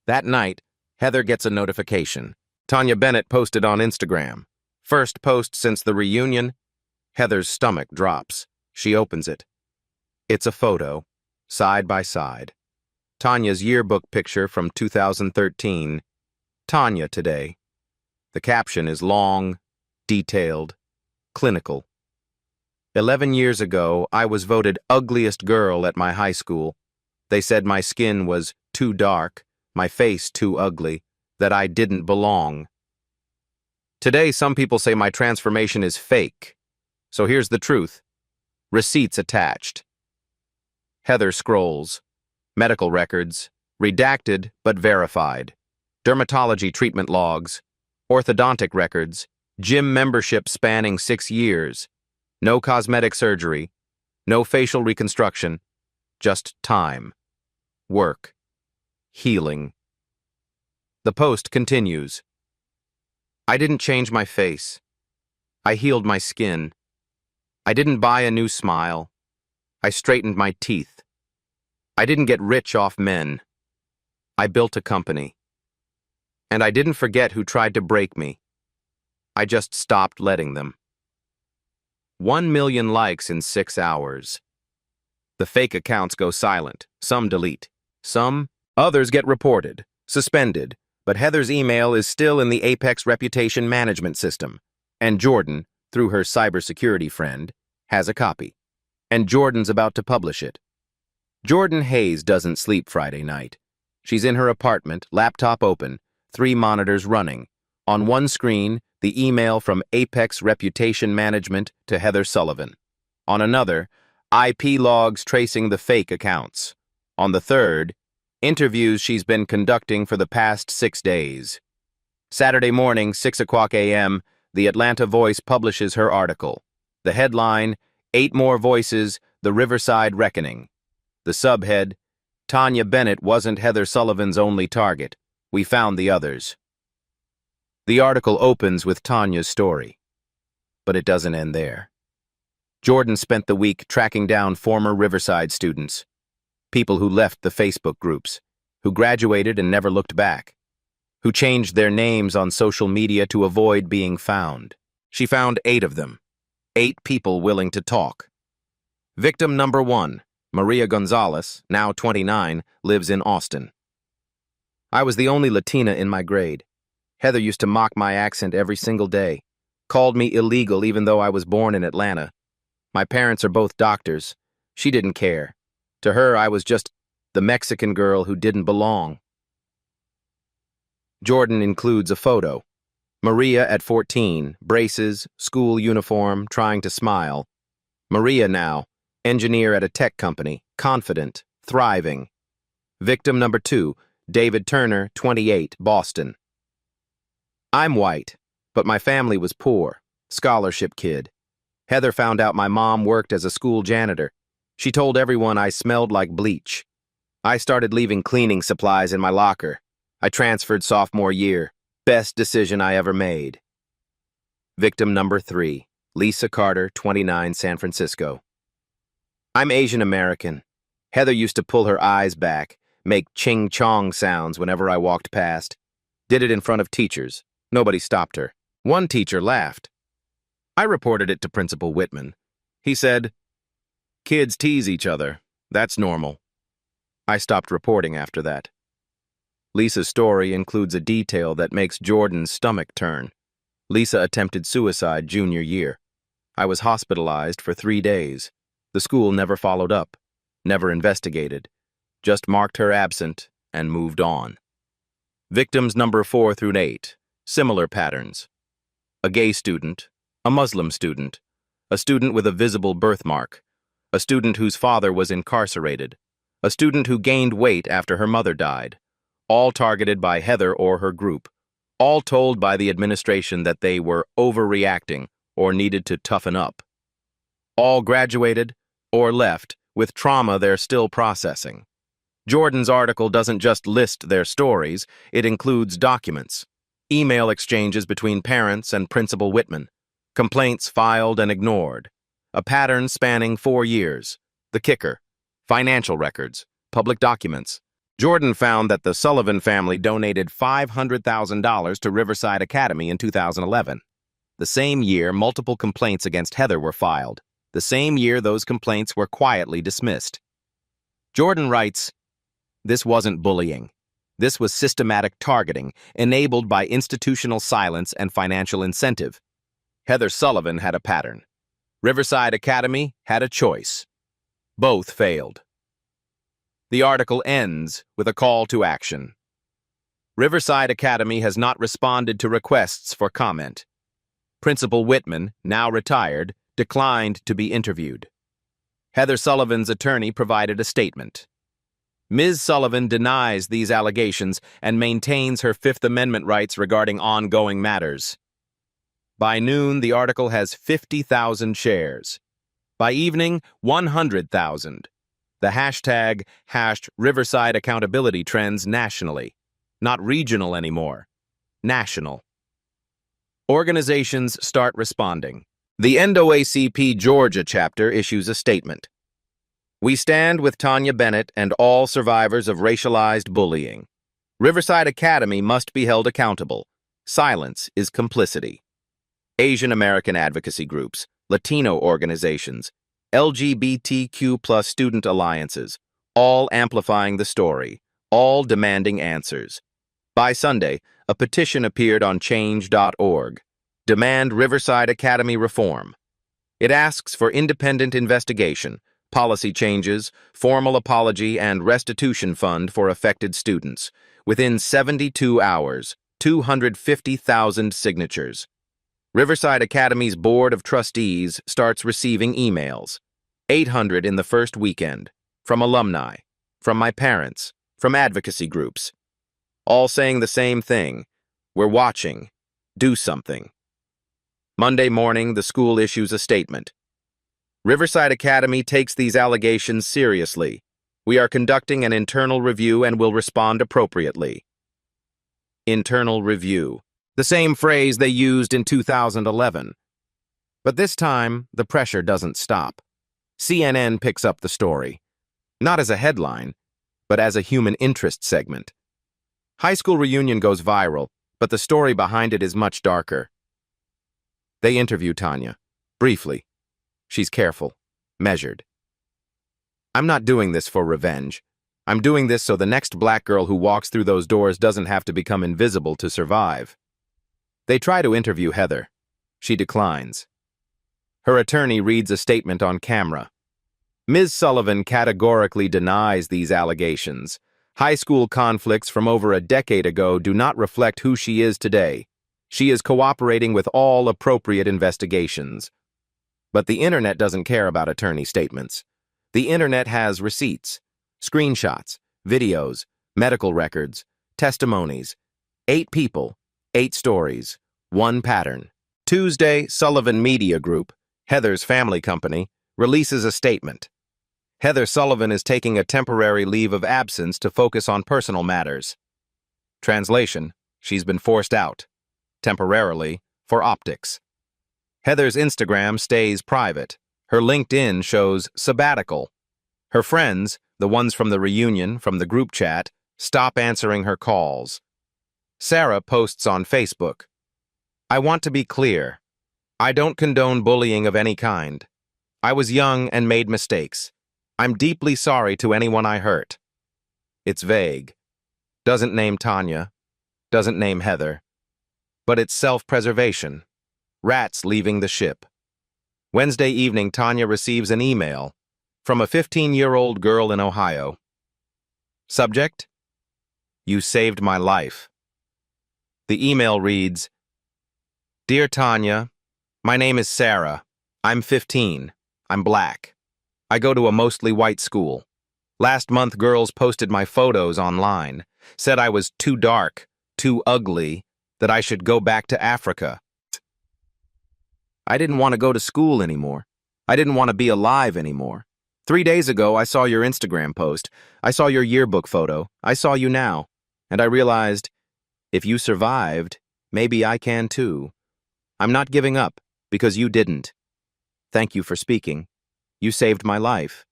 That night, Heather gets a notification. Tanya Bennett posted on Instagram. First post since the reunion. Heather's stomach drops. She opens it. It's a photo, side by side. Tanya's yearbook picture from 2013. Tanya today. The caption is long, detailed, clinical. 11 years ago, I was voted ugliest girl at my high school. They said my skin was too dark, my face too ugly, that I didn't belong. Today, some people say my transformation is fake. So here's the truth. Receipts attached. Heather scrolls. Medical records. Redacted but verified. Dermatology treatment logs. Orthodontic records. Gym membership spanning 6 years. No cosmetic surgery. No facial reconstruction. Just time. Work. Healing. The post continues. I didn't change my face. I healed my skin. I didn't buy a new smile. I straightened my teeth. I didn't get rich off men. I built a company. And I didn't forget who tried to break me. I just stopped letting them. 1 million likes in 6 hours. The fake accounts go silent. Some delete. Others get reported, suspended, but Heather's email is still in the Apex reputation management system. And Jordan, through her cybersecurity friend, has a copy. And Jordan's about to publish it. Jordan Hayes doesn't sleep Friday night. She's in her apartment, laptop open, 3 monitors running. On one screen, the email from Apex Reputation Management to Heather Sullivan. On another, IP logs tracing the fake accounts. On the third, interviews she's been conducting for the past 6 days. Saturday morning, 6:00 a.m., the Atlanta Voice publishes her article. The headline, 8 More Voices, The Riverside Reckoning. The subhead, Tanya Bennett wasn't Heather Sullivan's only target. We found the others. The article opens with Tanya's story. But it doesn't end there. Jordan spent the week tracking down former Riverside students. People who left the Facebook groups, who graduated and never looked back, who changed their names on social media to avoid being found. She found 8 of them. 8 people willing to talk. Victim number 1, Maria Gonzalez, now 29, lives in Austin. I was the only Latina in my grade. Heather used to mock my accent every single day, called me illegal even though I was born in Atlanta. My parents are both doctors. She didn't care. To her, I was just the Mexican girl who didn't belong. Jordan includes a photo. Maria at 14, braces, school uniform, trying to smile. Maria now, engineer at a tech company, confident, thriving. Victim number 2, David Turner, 28, Boston. I'm white, but my family was poor, scholarship kid. Heather found out my mom worked as a school janitor. She told everyone I smelled like bleach. I started leaving cleaning supplies in my locker. I transferred sophomore year. Best decision I ever made. Victim number 3, Lisa Carter, 29, San Francisco. I'm Asian American. Heather used to pull her eyes back, make ching-chong sounds whenever I walked past. Did it in front of teachers. Nobody stopped her. One teacher laughed. I reported it to Principal Whitman. He said, "Kids tease each other. That's normal." I stopped reporting after that. Lisa's story includes a detail that makes Jordan's stomach turn. Lisa attempted suicide junior year. I was hospitalized for 3 days. The school never followed up, never investigated, just marked her absent and moved on. Victims number 4 through 8, similar patterns. A gay student, a Muslim student, a student with a visible birthmark, a student whose father was incarcerated, a student who gained weight after her mother died, all targeted by Heather or her group, all told by the administration that they were overreacting or needed to toughen up. All graduated or left with trauma they're still processing. Jordan's article doesn't just list their stories, it includes documents, email exchanges between parents and Principal Whitman, complaints filed and ignored, a pattern spanning 4 years, the kicker, financial records, public documents, Jordan found that the Sullivan family donated $500,000 to Riverside Academy in 2011. The same year, multiple complaints against Heather were filed. The same year, those complaints were quietly dismissed. Jordan writes, "This wasn't bullying. This was systematic targeting, enabled by institutional silence and financial incentive. Heather Sullivan had a pattern. Riverside Academy had a choice. Both failed." The article ends with a call to action. Riverside Academy has not responded to requests for comment. Principal Whitman, now retired, declined to be interviewed. Heather Sullivan's attorney provided a statement. Ms. Sullivan denies these allegations and maintains her Fifth Amendment rights regarding ongoing matters. By noon, the article has 50,000 shares. By evening, 100,000. The hashtag hashed Riverside Accountability trends nationally. Not regional anymore. National. Organizations start responding. The NAACP Georgia chapter issues a statement. "We stand with Tanya Bennett and all survivors of racialized bullying. Riverside Academy must be held accountable. Silence is complicity." Asian American advocacy groups, Latino organizations, LGBTQ+ student alliances, all amplifying the story, all demanding answers. By Sunday, a petition appeared on change.org. Demand Riverside Academy reform. It asks for independent investigation, policy changes, formal apology, and restitution fund for affected students. Within 72 hours, 250,000 signatures. Riverside Academy's Board of Trustees starts receiving emails. 800 in the first weekend. From alumni, from my parents, from advocacy groups. All saying the same thing. We're watching. Do something. Monday morning, the school issues a statement. Riverside Academy takes these allegations seriously. We are conducting an internal review and will respond appropriately. Internal review. The same phrase they used in 2011. But this time, the pressure doesn't stop. CNN picks up the story. Not as a headline, but as a human interest segment. High school reunion goes viral, but the story behind it is much darker. They interview Tanya. Briefly. She's careful, measured. "I'm not doing this for revenge. I'm doing this so the next black girl who walks through those doors doesn't have to become invisible to survive." They try to interview Heather. She declines. Her attorney reads a statement on camera. Ms. Sullivan categorically denies these allegations. High school conflicts from over a decade ago do not reflect who she is today. She is cooperating with all appropriate investigations. But the internet doesn't care about attorney statements. The internet has receipts, screenshots, videos, medical records, testimonies. 8 people, 8 stories, 1 pattern. Tuesday, Sullivan Media Group, Heather's family company, releases a statement. Heather Sullivan is taking a temporary leave of absence to focus on personal matters. Translation: she's been forced out, temporarily, for optics. Heather's Instagram stays private. Her LinkedIn shows sabbatical. Her friends, the ones from the reunion, from the group chat, stop answering her calls. Sarah posts on Facebook, "I want to be clear. I don't condone bullying of any kind. I was young and made mistakes. I'm deeply sorry to anyone I hurt." It's vague. Doesn't name Tanya. Doesn't name Heather. But it's self-preservation. Rats leaving the ship. Wednesday evening, Tanya receives an email from a 15-year-old girl in Ohio. Subject: "You saved my life." The email reads, "Dear Tanya, my name is Sarah. I'm 15. I'm black. I go to a mostly white school. Last month, girls posted my photos online, said I was too dark, too ugly, that I should go back to Africa. I didn't want to go to school anymore. I didn't want to be alive anymore. 3 days ago, I saw your Instagram post. I saw your yearbook photo. I saw you now. And I realized, if you survived, maybe I can too. I'm not giving up, because you didn't. Thank you for speaking. You saved my life.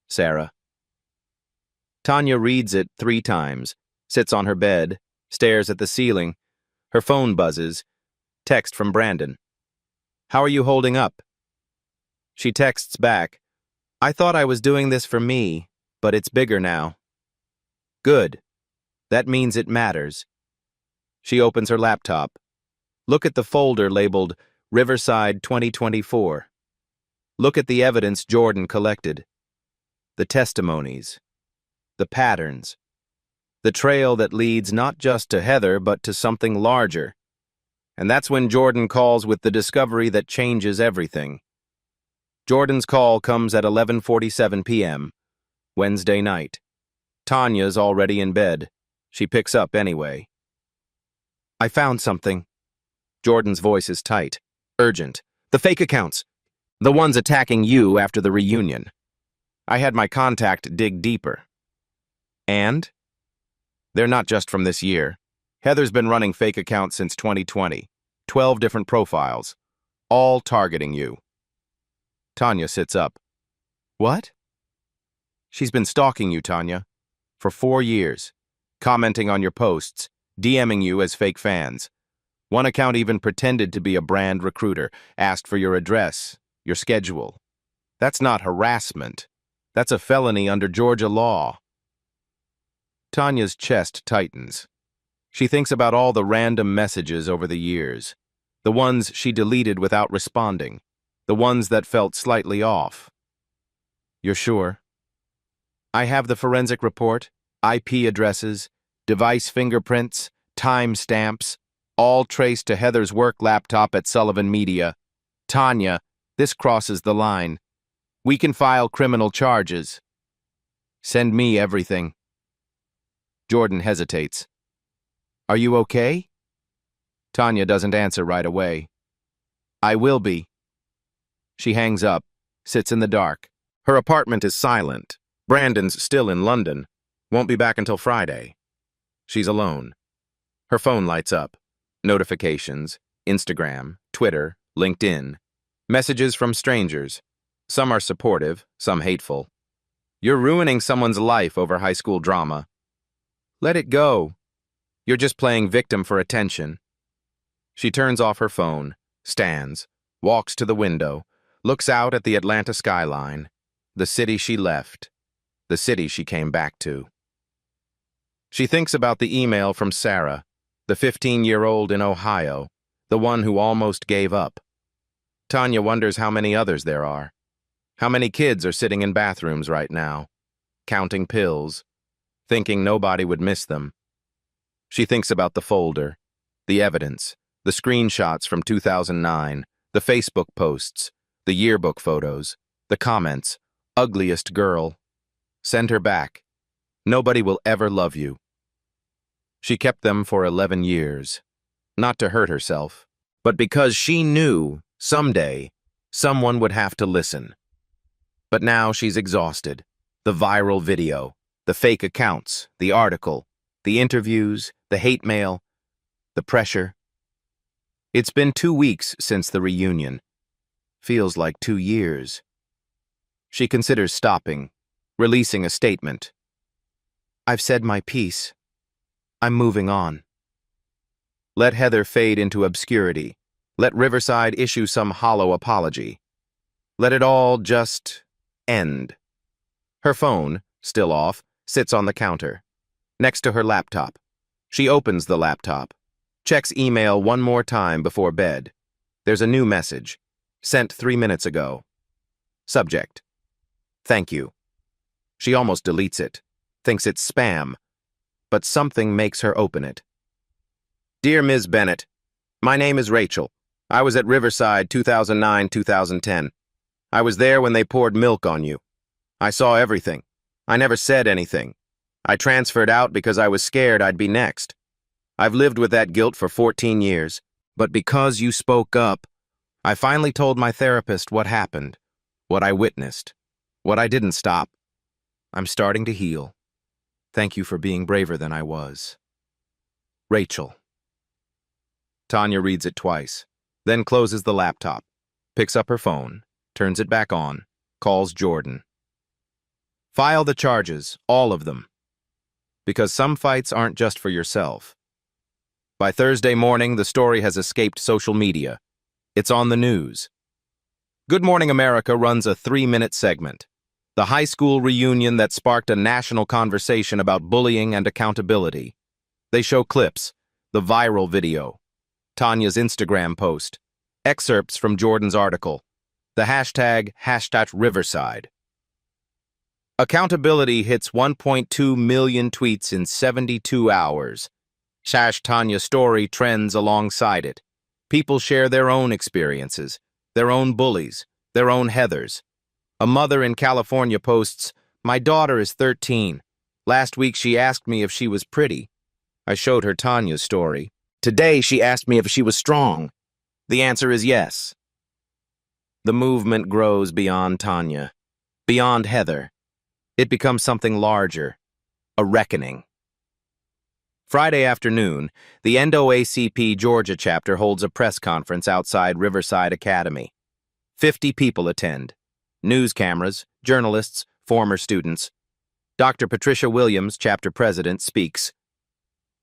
Sarah." Tanya reads it 3 times, sits on her bed, stares at the ceiling. Her phone buzzes. Text from Brandon. "How are you holding up?" She texts back, "I thought I was doing this for me, but it's bigger now." Good. That means it matters. She opens her laptop. Look at the folder labeled Riverside 2024. Look at the evidence Jordan collected. The testimonies. The patterns. The trail that leads not just to Heather, but to something larger. And that's when Jordan calls with the discovery that changes everything. Jordan's call comes at 11:47 p.m., Wednesday night. Tanya's already in bed. She picks up anyway. "I found something." Jordan's voice is tight, urgent. "The fake accounts. The ones attacking you after the reunion. I had my contact dig deeper." "And?" "They're not just from this year. Heather's been running fake accounts since 2020. 12 different profiles. All targeting you." Tanya sits up. "What?" "She's been stalking you, Tanya. For 4 years. Commenting on your posts. DMing you as fake fans. One account even pretended to be a brand recruiter. Asked for your address, your schedule. That's not harassment. That's a felony under Georgia law." Tanya's chest tightens. She thinks about all the random messages over the years. The ones she deleted without responding. The ones that felt slightly off. "You're sure?" "I have the forensic report, IP addresses, device fingerprints, time stamps, all traced to Heather's work laptop at Sullivan Media. Tanya, this crosses the line. We can file criminal charges. Send me everything." Jordan hesitates. "Are you okay?" Tanya doesn't answer right away. "I will be." She hangs up, sits in the dark. Her apartment is silent. Brandon's still in London. Won't be back until Friday. She's alone. Her phone lights up. Notifications, Instagram, Twitter, LinkedIn. Messages from strangers. Some are supportive, some hateful. "You're ruining someone's life over high school drama. Let it go. You're just playing victim for attention." She turns off her phone, stands, walks to the window, looks out at the Atlanta skyline, the city she left, the city she came back to. She thinks about the email from Sarah, the 15-year-old in Ohio, the one who almost gave up. Tanya wonders how many others there are. How many kids are sitting in bathrooms right now, counting pills, thinking nobody would miss them. She thinks about the folder, the evidence, the screenshots from 2009, the Facebook posts, the yearbook photos, the comments, "Ugliest girl. Send her back. Nobody will ever love you." She kept them for 11 years, not to hurt herself, but because she knew someday someone would have to listen. But now she's exhausted. The viral video, the fake accounts, the article, the interviews, the hate mail, the pressure. It's been 2 weeks since the reunion. Feels like 2 years. She considers stopping, releasing a statement. "I've said my piece. I'm moving on." Let Heather fade into obscurity. Let Riverside issue some hollow apology. Let it all just end. Her phone, still off, sits on the counter, next to her laptop. She opens the laptop, checks email one more time before bed. There's a new message, sent 3 minutes ago. Subject: "Thank you." She almost deletes it, thinks it's spam, but something makes her open it. "Dear Ms. Bennett, my name is Rachel. I was at Riverside 2009-2010. I was there when they poured milk on you. I saw everything. I never said anything. I transferred out because I was scared I'd be next. I've lived with that guilt for 14 years, but because you spoke up, I finally told my therapist what happened, what I witnessed, what I didn't stop. I'm starting to heal. Thank you for being braver than I was. Rachel." Tanya reads it twice, then closes the laptop, picks up her phone, turns it back on, calls Jordan. "File the charges, all of them. Because some fights aren't just for yourself. By Thursday morning, the story has escaped social media. It's on the news. Good Morning America runs a 3-minute segment. The high school reunion that sparked a national conversation about bullying and accountability. They show clips, the viral video, Tanya's Instagram post, excerpts from Jordan's article, the hashtag Riverside. Accountability hits 1.2 million tweets in 72 hours. Tanya's story trends alongside it. People share their own experiences, their own bullies, their own Heathers. A mother in California posts, "My daughter is 13. Last week she asked me if she was pretty. I showed her Tanya's story. Today she asked me if she was strong. The answer is yes." The movement grows beyond Tanya, beyond Heather. It becomes something larger, a reckoning. Friday afternoon, the NAACP Georgia chapter holds a press conference outside Riverside Academy. 50 people attend. News cameras, journalists, former students. Dr. Patricia Williams, chapter president, speaks.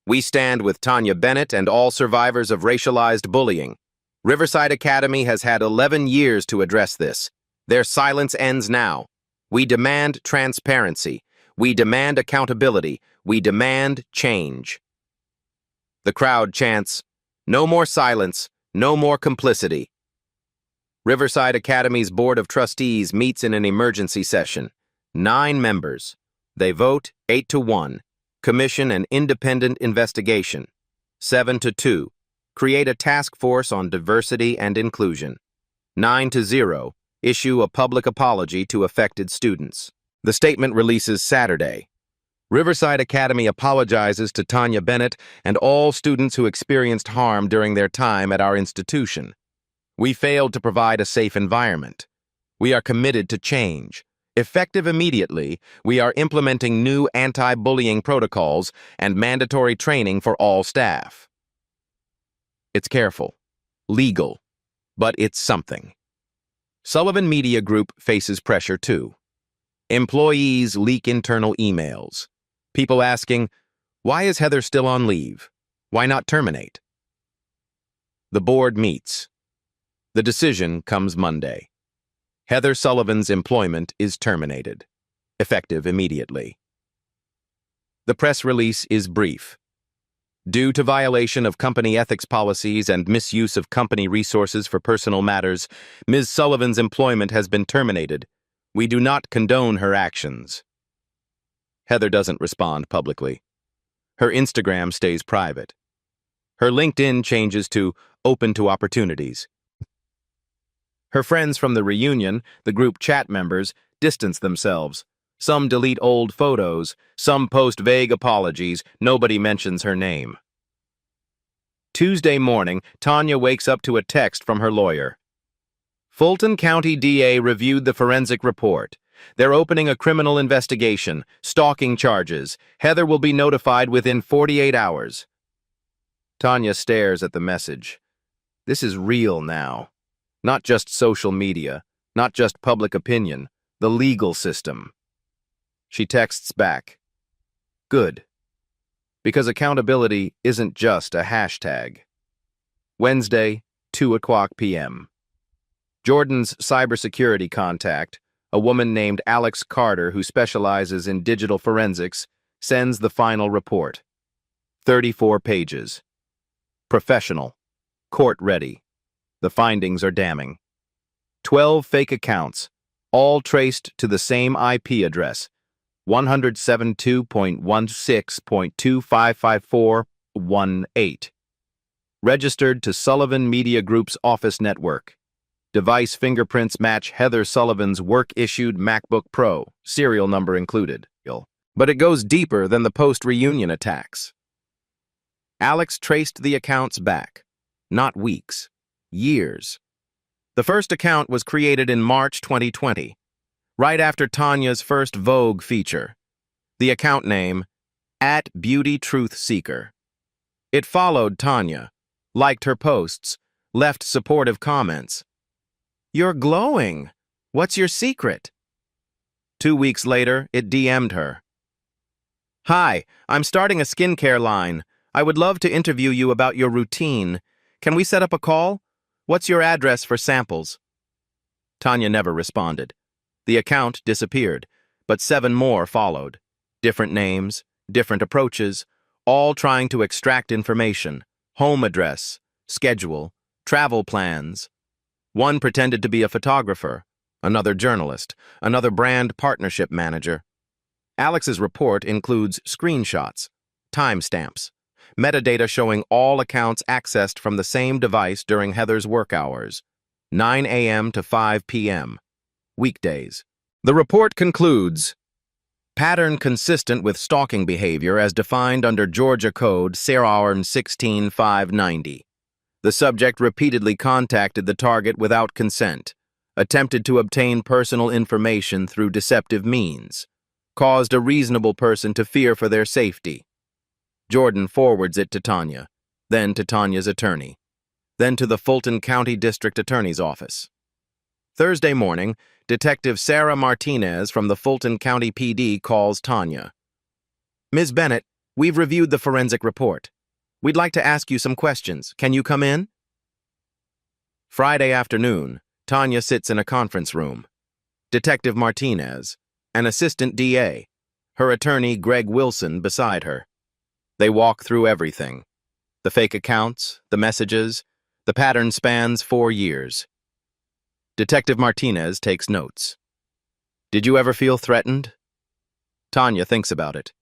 "We stand with Tanya Bennett and all survivors of racialized bullying. Riverside Academy has had 11 years to address this. Their silence ends now. We demand transparency. We demand accountability. We demand change." The crowd chants, "No more silence, no more complicity." Riverside Academy's Board of Trustees meets in an emergency session. 9 members. They vote 8-1. Commission an independent investigation. 7-2. Create a task force on diversity and inclusion. 9-0. Issue a public apology to affected students. The statement releases Saturday. Riverside Academy apologizes to Tanya Bennett and all students who experienced harm during their time at our institution. We failed to provide a safe environment. We are committed to change. Effective immediately, we are implementing new anti-bullying protocols and mandatory training for all staff. It's careful, legal, but it's something. Sullivan Media Group faces pressure too. Employees leak internal emails. People asking, "Why is Heather still on leave? Why not terminate?" The board meets. The decision comes Monday. Heather Sullivan's employment is terminated, effective immediately. The press release is brief. Due to violation of company ethics policies and misuse of company resources for personal matters, Ms. Sullivan's employment has been terminated. We do not condone her actions. Heather doesn't respond publicly. Her Instagram stays private. Her LinkedIn changes to open to opportunities. Her friends from the reunion, the group chat members, distance themselves. Some delete old photos, some post vague apologies, nobody mentions her name. Tuesday morning, Tanya wakes up to a text from her lawyer. Fulton County DA reviewed the forensic report. They're opening a criminal investigation, stalking charges. Heather will be notified within 48 hours. Tanya stares at the message. This is real now. Not just social media, not just public opinion, the legal system. She texts back. Good. Because accountability isn't just a hashtag. Wednesday, 2:00 p.m. Jordan's cybersecurity contact, a woman named Alex Carter who specializes in digital forensics, sends the final report. 34 pages. Professional. Court-ready. The findings are damning. 12 fake accounts, all traced to the same IP address, 172.16.255418. Registered to Sullivan Media Group's office network. Device fingerprints match Heather Sullivan's work-issued MacBook Pro, serial number included. But it goes deeper than the post-reunion attacks. Alex traced the accounts back, not weeks, years. The first account was created in March 2020, right after Tanya's first Vogue feature. The account name, @BeautyTruthSeeker. It followed Tanya, liked her posts, left supportive comments. "You're glowing. What's your secret?" 2 weeks later, it DM'd her. Hi, I'm starting a skincare line. I would love to interview you about your routine. Can we set up a call? What's your address for samples? Tanya never responded. The account disappeared, but 7 more followed. Different names, different approaches, all trying to extract information, home address, schedule, travel plans. One pretended to be a photographer, another journalist, another brand partnership manager. Alex's report includes screenshots, timestamps, metadata showing all accounts accessed from the same device during Heather's work hours, 9 a.m. to 5 p.m., weekdays. The report concludes, pattern consistent with stalking behavior as defined under Georgia Code SARM 16590. The subject repeatedly contacted the target without consent, attempted to obtain personal information through deceptive means, caused a reasonable person to fear for their safety. Jordan forwards it to Tanya, then to Tanya's attorney, then to the Fulton County District Attorney's Office. Thursday morning, Detective Sarah Martinez from the Fulton County PD calls Tanya. Ms. Bennett, we've reviewed the forensic report. We'd like to ask you some questions. Can you come in? Friday afternoon, Tanya sits in a conference room. Detective Martinez, an assistant DA, her attorney Greg Wilson beside her. They walk through everything. The fake accounts, the messages, the pattern spans 4 years. Detective Martinez takes notes. Did you ever feel threatened? Tanya thinks about it.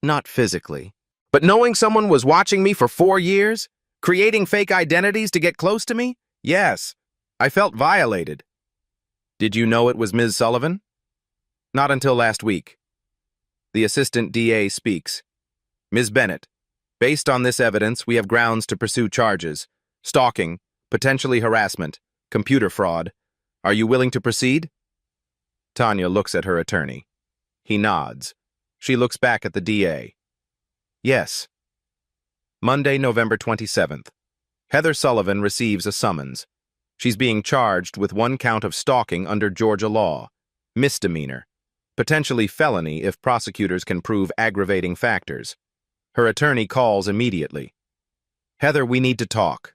Not physically. But knowing someone was watching me for 4 years? Creating fake identities to get close to me? Yes. I felt violated. Did you know it was Ms. Sullivan? Not until last week. The assistant DA speaks. Ms. Bennett, based on this evidence, we have grounds to pursue charges. Stalking, potentially harassment, computer fraud. Are you willing to proceed? Tanya looks at her attorney. He nods. She looks back at the DA. Yes. Monday, November 27th. Heather Sullivan receives a summons. She's being charged with 1 count of stalking under Georgia law, misdemeanor, potentially felony if prosecutors can prove aggravating factors. Her attorney calls immediately. Heather, we need to talk.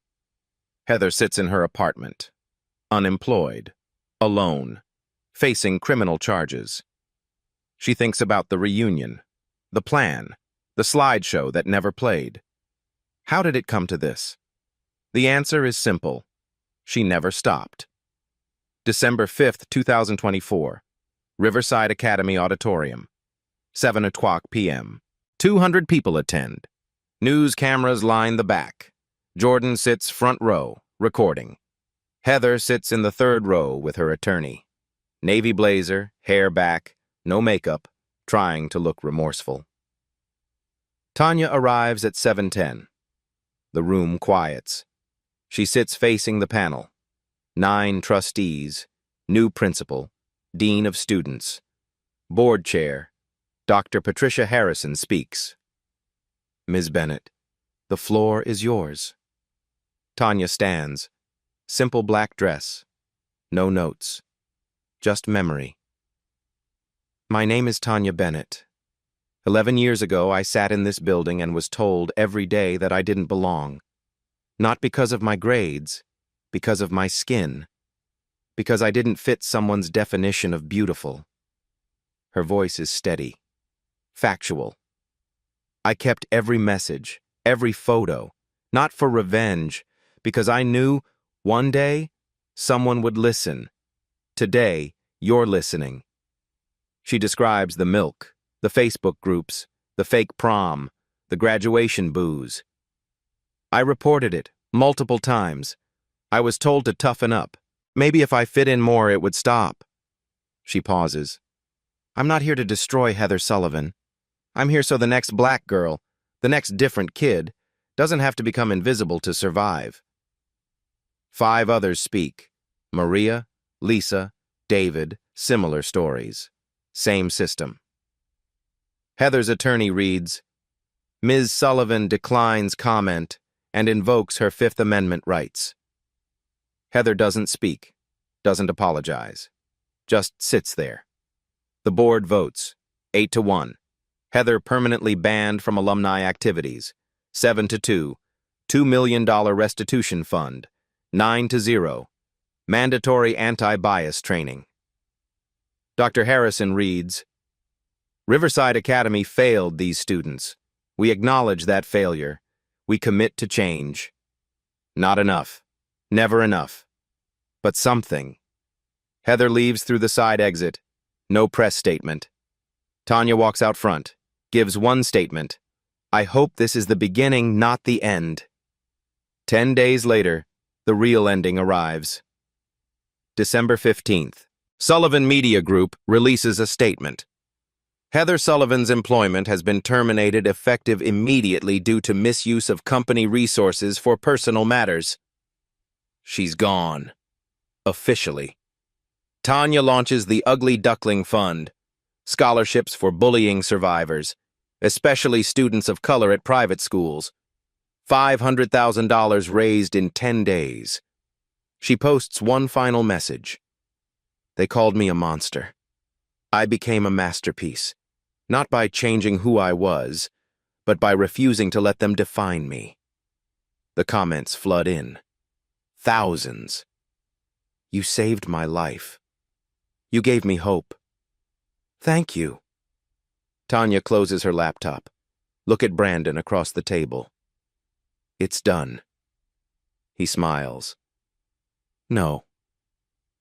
Heather sits in her apartment, unemployed, alone, facing criminal charges. She thinks about the reunion, the plan, the slideshow that never played. How did it come to this? The answer is simple. She never stopped. December 5th, 2024. Riverside Academy Auditorium. 7:00 p.m. 200 people attend. News cameras line the back. Jordan sits front row, recording. Heather sits in the 3rd row with her attorney. Navy blazer, hair back, no makeup, trying to look remorseful. Tanya arrives at 7:10. The room quiets. She sits facing the panel. 9 trustees, new principal, dean of students. Board chair, Dr. Patricia Harrison speaks. Ms. Bennett, the floor is yours. Tanya stands. Simple black dress. No notes. Just memory. My name is Tanya Bennett. 11 years ago, I sat in this building and was told every day that I didn't belong. Not because of my grades, because of my skin. Because I didn't fit someone's definition of beautiful. Her voice is steady. Factual. I kept every message, every photo, not for revenge, because I knew one day someone would listen. Today, you're listening. She describes the milk, the Facebook groups, the fake prom, the graduation booze. I reported it multiple times. I was told to toughen up. Maybe if I fit in more, it would stop. She pauses. I'm not here to destroy Heather Sullivan. I'm here so the next black girl, the next different kid, doesn't have to become invisible to survive. 5 others speak. Maria, Lisa, David, similar stories. Same system. Heather's attorney reads, Ms. Sullivan declines comment and invokes her Fifth Amendment rights. Heather doesn't speak, doesn't apologize, just sits there. The board votes, 8-1. Heather permanently banned from alumni activities. 7-2. $2 million restitution fund. 9-0. Mandatory anti-bias training. Dr. Harrison reads, Riverside Academy failed these students. We acknowledge that failure. We commit to change. Not enough. Never enough. But something. Heather leaves through the side exit. No press statement. Tanya walks out front. Gives one statement. I hope this is the beginning, not the end. 10 days later, the real ending arrives. December 15th. Sullivan Media Group releases a statement. Heather Sullivan's employment has been terminated effective immediately due to misuse of company resources for personal matters. She's gone. Officially. Tanya launches the Ugly Duckling Fund, scholarships for bullying survivors, especially students of color at private schools. $500,000 raised in 10 days. She posts one final message. They called me a monster. I became a masterpiece, not by changing who I was, but by refusing to let them define me. The comments flood in. Thousands. You saved my life. You gave me hope. Thank you. Tanya closes her laptop. Look at Brandon across the table. It's done. He smiles. No,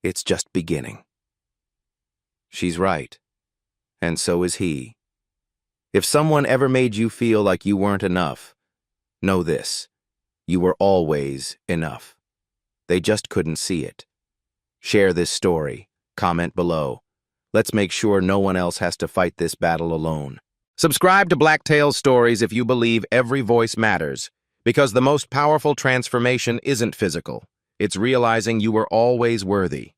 it's just beginning. She's right, and so is he. If someone ever made you feel like you weren't enough, know this: you were always enough. They just couldn't see it. Share this story. Comment below. Let's make sure no one else has to fight this battle alone. Subscribe to Black Tales Stories if you believe every voice matters, because the most powerful transformation isn't physical. It's realizing you were always worthy.